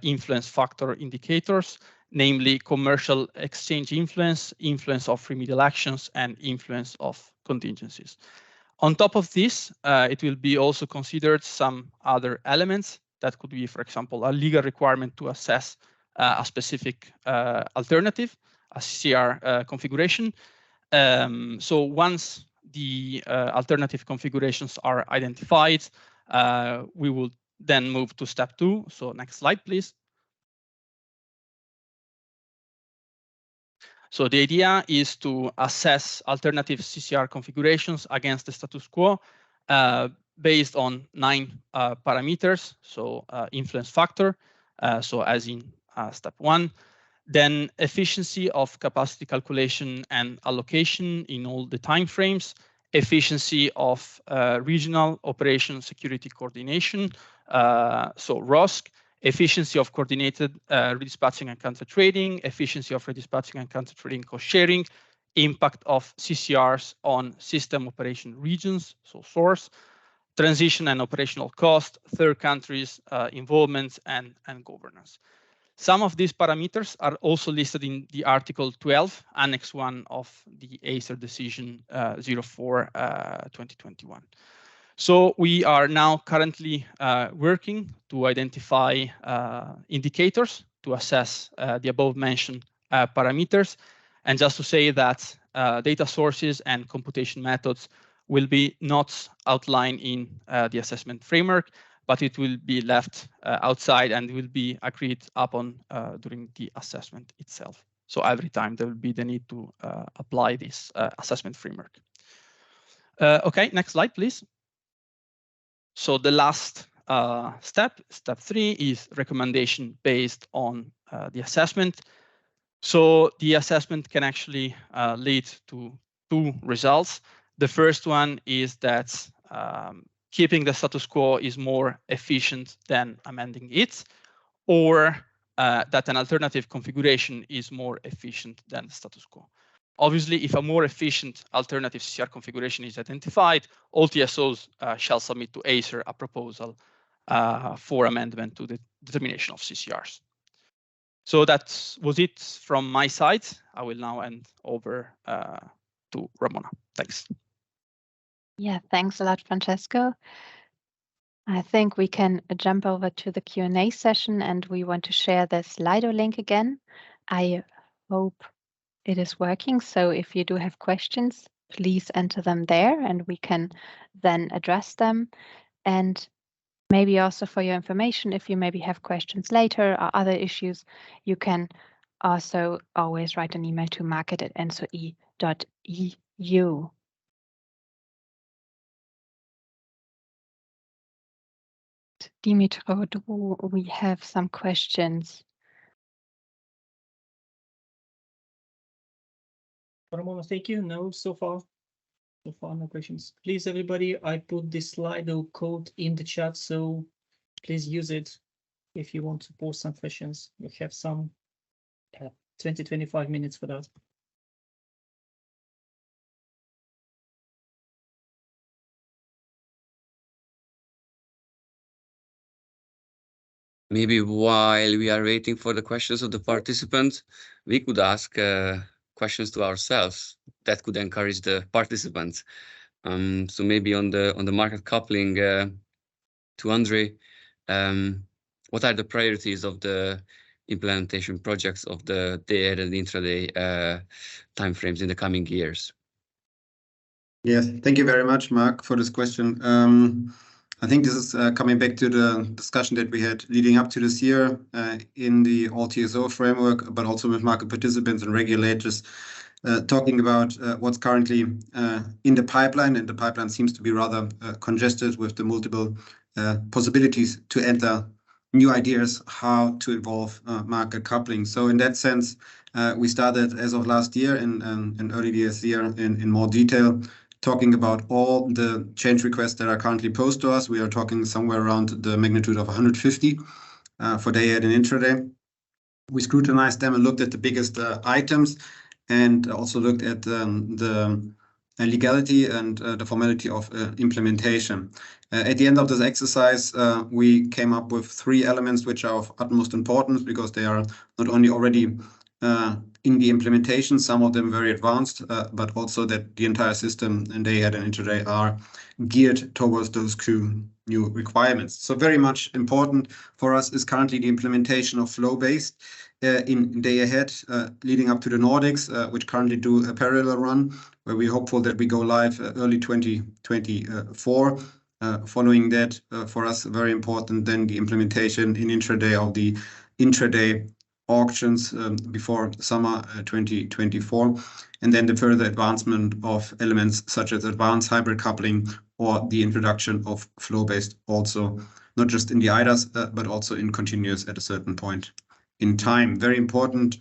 influence factor indicators, namely commercial exchange influence, influence of remedial actions, and influence of contingencies. On top of this, it will be also considered some other elements that could be, for example, a legal requirement to assess a specific alternative, a CCR configuration. So once the alternative configurations are identified, we will then move to step 2. So next slide, please. So the idea is to assess alternative CCR configurations against the status quo based on 9 parameters. So influence factor, so as in step 1. Then efficiency of capacity calculation and allocation in all the timeframes, efficiency of regional operation security coordination, so ROSC, efficiency of coordinated redispatching and counter trading, efficiency of redispatching and counter trading cost sharing, impact of CCRs on system operation regions, so source, transition and operational cost, third countries involvement and governance. Some of these parameters are also listed in the Article 12, Annex 1 of the ACER Decision 04/2021. So we are now currently working to identify indicators to assess the above mentioned parameters. And just to say that data sources and computation methods will be not outlined in the assessment framework, but it will be left outside and will be agreed upon during the assessment itself. So every time there will be the need to apply this assessment framework. Okay, next slide, please. So the last step 3, is recommendation based on the assessment. So the assessment can actually lead to 2 results. The first one is that keeping the status quo is more efficient than amending it, or that an alternative configuration is more efficient than the status quo. Obviously, if a more efficient alternative CCR configuration is identified, all TSOs shall submit to ACER a proposal for amendment to the determination of CCRs. So that was it from my side. I will now hand over to Ramona. Thanks. Yeah, thanks a lot, Francesco. I think we can jump over to the Q&A session, and we want to share the Slido link again. I hope it is working. So if you do have questions, please enter them there and we can then address them. And maybe also for your information, if you maybe have questions later or other issues, you can also always write an email to market@entso-e.eu. Dimitro, do we have some questions? Ramona, thank you. No, so far no questions. Please, everybody, I put this Slido code in the chat, so please use it if you want to post some questions. You have some 20-25 minutes for that. Maybe while we are waiting for the questions of the participants, we could ask questions to ourselves that could encourage the participants. So maybe on the market coupling, to Andre, what are the priorities of the implementation projects of the day and intraday timeframes in the coming years? Yes, thank you very much, Mark, for this question. I think this is coming back to the discussion that we had leading up to this year in the all TSO framework, but also with market participants and regulators, talking about what's currently in the pipeline, and the pipeline seems to be rather congested with the multiple possibilities to enter new ideas how to involve market coupling. So in that sense, we started as of last year and early this year in more detail, talking about all the change requests that are currently posed to us. We are talking somewhere around the magnitude of 150 for day ahead and intraday. We scrutinized them and looked at the biggest items, and also looked at the legality and the formality of implementation. At the end of this exercise, we came up with 3 elements which are of utmost importance, because they are not only already in the implementation, some of them very advanced, but also that the entire system and day ahead and intraday are geared towards those 2 new requirements. So very much important for us is currently the implementation of flow-based in day ahead, leading up to the Nordics, which currently do a parallel run, where we're hopeful that we go live early 2024. Following that, for us, very important then the implementation in intraday of the intraday auctions before summer 2024, and then the further advancement of elements such as advanced hybrid coupling or the introduction of flow-based, also not just in the IDAs, but also in continuous at a certain point in time. Very important.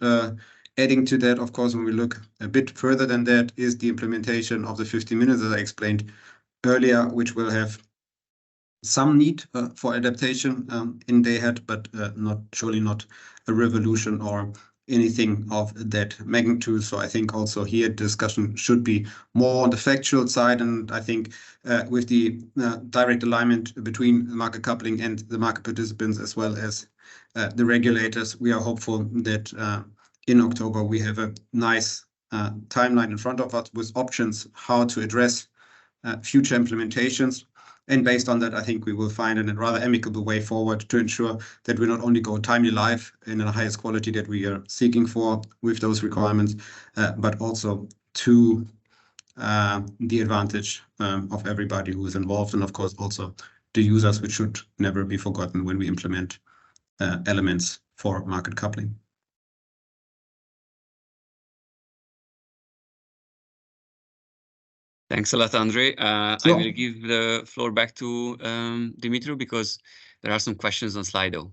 Adding to that, of course, when we look a bit further than that, is the implementation of the 50 minutes, as I explained earlier, which will have some need for adaptation in day ahead, but surely not a revolution or anything of that magnitude. So I think also here discussion should be more on the factual side, and I think with the direct alignment between market coupling and the market participants, as well as the regulators, we are hopeful that in October we have a nice timeline in front of us with options how to address future implementations. And based on that, I think we will find a rather amicable way forward to ensure that we not only go timely live in the highest quality that we are seeking for with those requirements, but also to the advantage of everybody who is involved, and of course also the users, which should never be forgotten when we implement elements for market coupling. Thanks a lot, Andre. Sure. I will give the floor back to Dimitru, because there are some questions on Slido.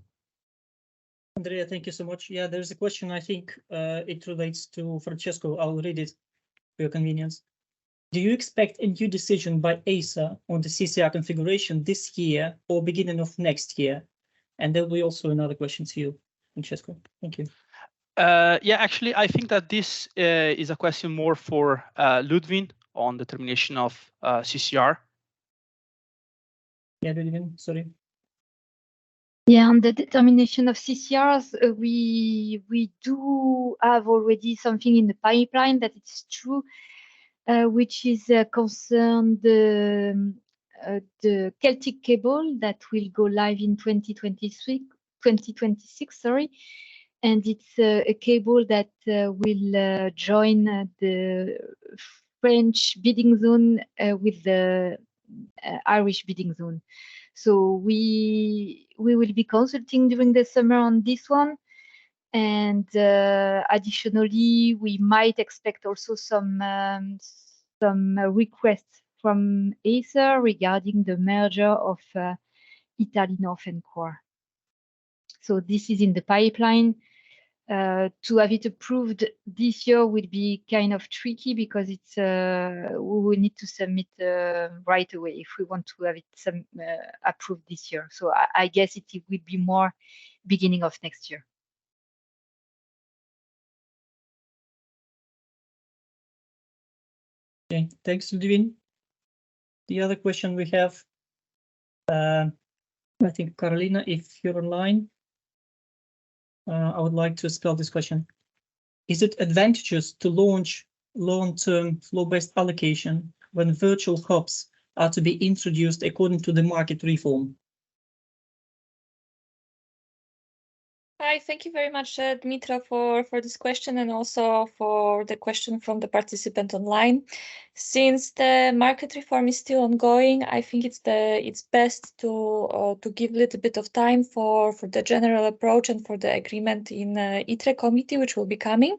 Andrea, thank you so much. Yeah, there's a question. I think it relates to Francesco. I'll read it for your convenience. Do you expect a new decision by ACER on the CCR configuration this year or beginning of next year? And there'll be also another question to you, Francesco. Thank you. Yeah, actually, I think that this is a question more for Ludwin on the termination of CCR. Yeah, Ludwin, sorry. Yeah, on the determination of CCRs, we do have already something in the pipeline, that it's true, which is concerned the Celtic cable that will go live in 2026, sorry. And it's a cable that will join the French bidding zone with the Irish bidding zone. So we will be consulting during the summer on this one. And additionally, we might expect also some requests from ACER regarding the merger of Italy North and Core. So this is in the pipeline. To have it approved this year would be kind of tricky, because it's we will need to submit right away if we want to have it approved this year. So I guess it will be more beginning of next year. Okay, thanks, Ludwin. The other question we have, I think, Carolina, if you're online, I would like to spell this question. Is it advantageous to launch long-term flow-based allocation when virtual hubs are to be introduced according to the market reform? Hi, thank you very much, Dmitra, for this question and also for the question from the participant online. Since the market reform is still ongoing, I think it's best to give a little bit of time for the general approach and for the agreement in ITRE committee, which will be coming,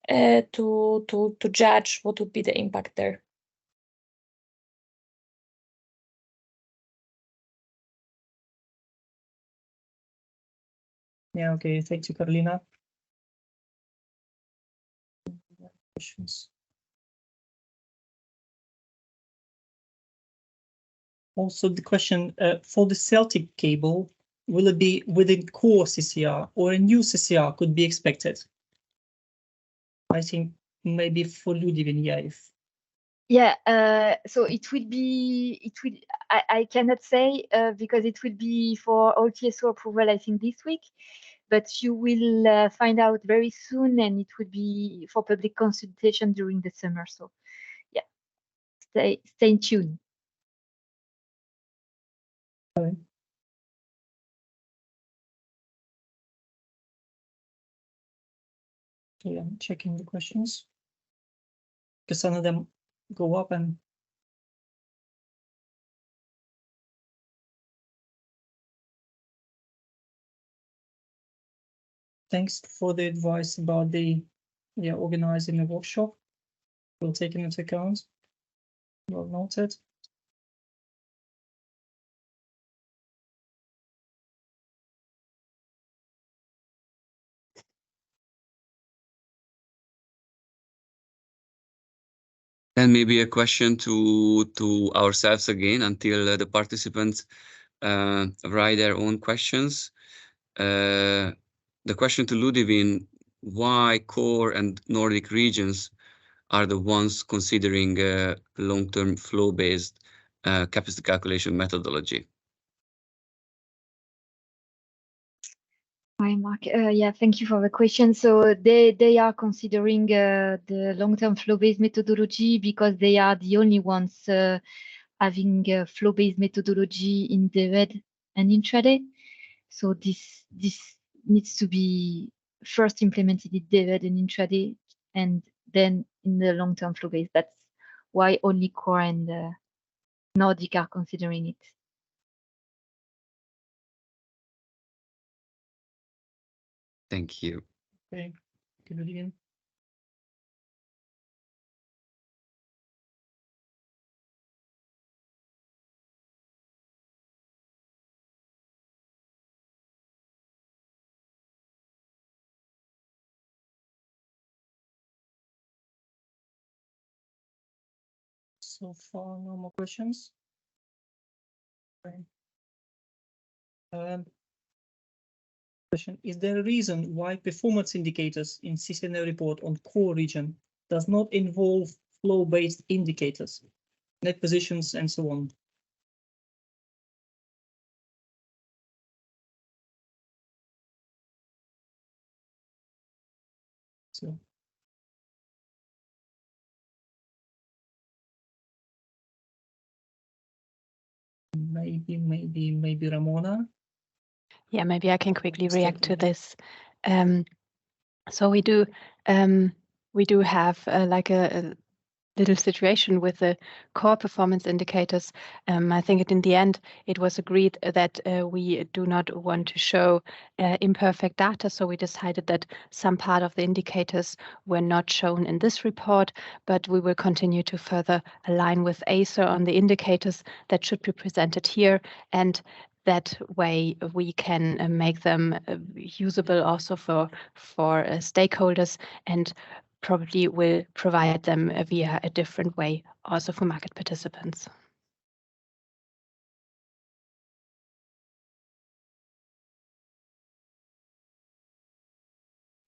to judge what would be the impact there. Yeah, okay, thank you, Carolina. Questions. Also, the question for the Celtic cable, will it be within core CCR or a new CCR could be expected? I think maybe for Ludivine, yeah, if Yeah, so it will be, I cannot say because it will be for all TSO approval, I think this week, but you will find out very soon and it will be for public consultation during the summer. So yeah, stay tuned. Okay. Okay, I'm checking the questions because some of them go up and thanks for the advice about the organizing a workshop. We'll take it into account. Well noted. Then maybe a question to ourselves again until the participants write their own questions. The question to Ludivine: why core and Nordic regions are the ones considering long-term flow-based capacity calculation methodology? Hi, Mark. Yeah, thank you for the question. So they are considering the long-term flow-based methodology because they are the only ones having flow-based methodology in DevEd and intraday. So this needs to be first implemented in DevEd and intraday, and then in the long-term flow-based. That's why only core and Nordic are considering it. Thank you. Okay, good again. So far, no more questions. Okay. Question: is there a reason why performance indicators in CC&A report on core region does not involve flow-based indicators, net positions, and so on? So maybe Ramona. Yeah, maybe I can quickly react to this. So we do have like a little situation with the core performance indicators. I think in the end it was agreed that we do not want to show imperfect data, so we decided that some part of the indicators were not shown in this report, but we will continue to further align with ACER on the indicators that should be presented here, and that way we can make them usable also for stakeholders, and probably will provide them via a different way also for market participants.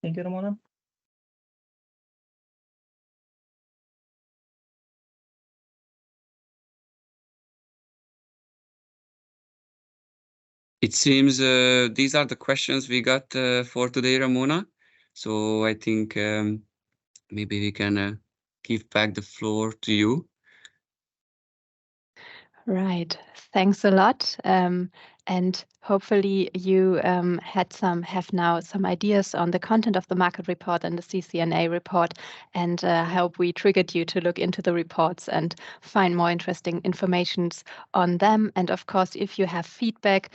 Thank you, Ramona. It seems these are the questions we got for today, Ramona. So I think maybe we can give back the floor to you. Right. Thanks a lot. And Hopefully you have now some ideas on the content of the market report and the CC&A report, and I hope we triggered you to look into the reports and find more interesting informations on them. And of course, if you have feedback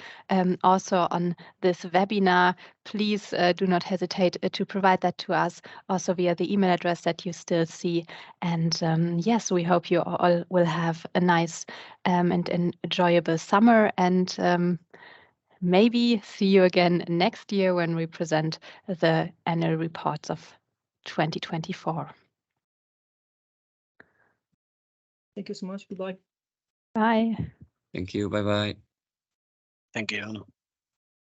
also on this webinar, please do not hesitate to provide that to us also via the email address that you still see. And yes, we hope you all will have a nice and enjoyable summer, and maybe see you again next year when we present the annual reports of 2024. Thank you so much. Goodbye. Bye. Thank you. Bye-bye. Thank you.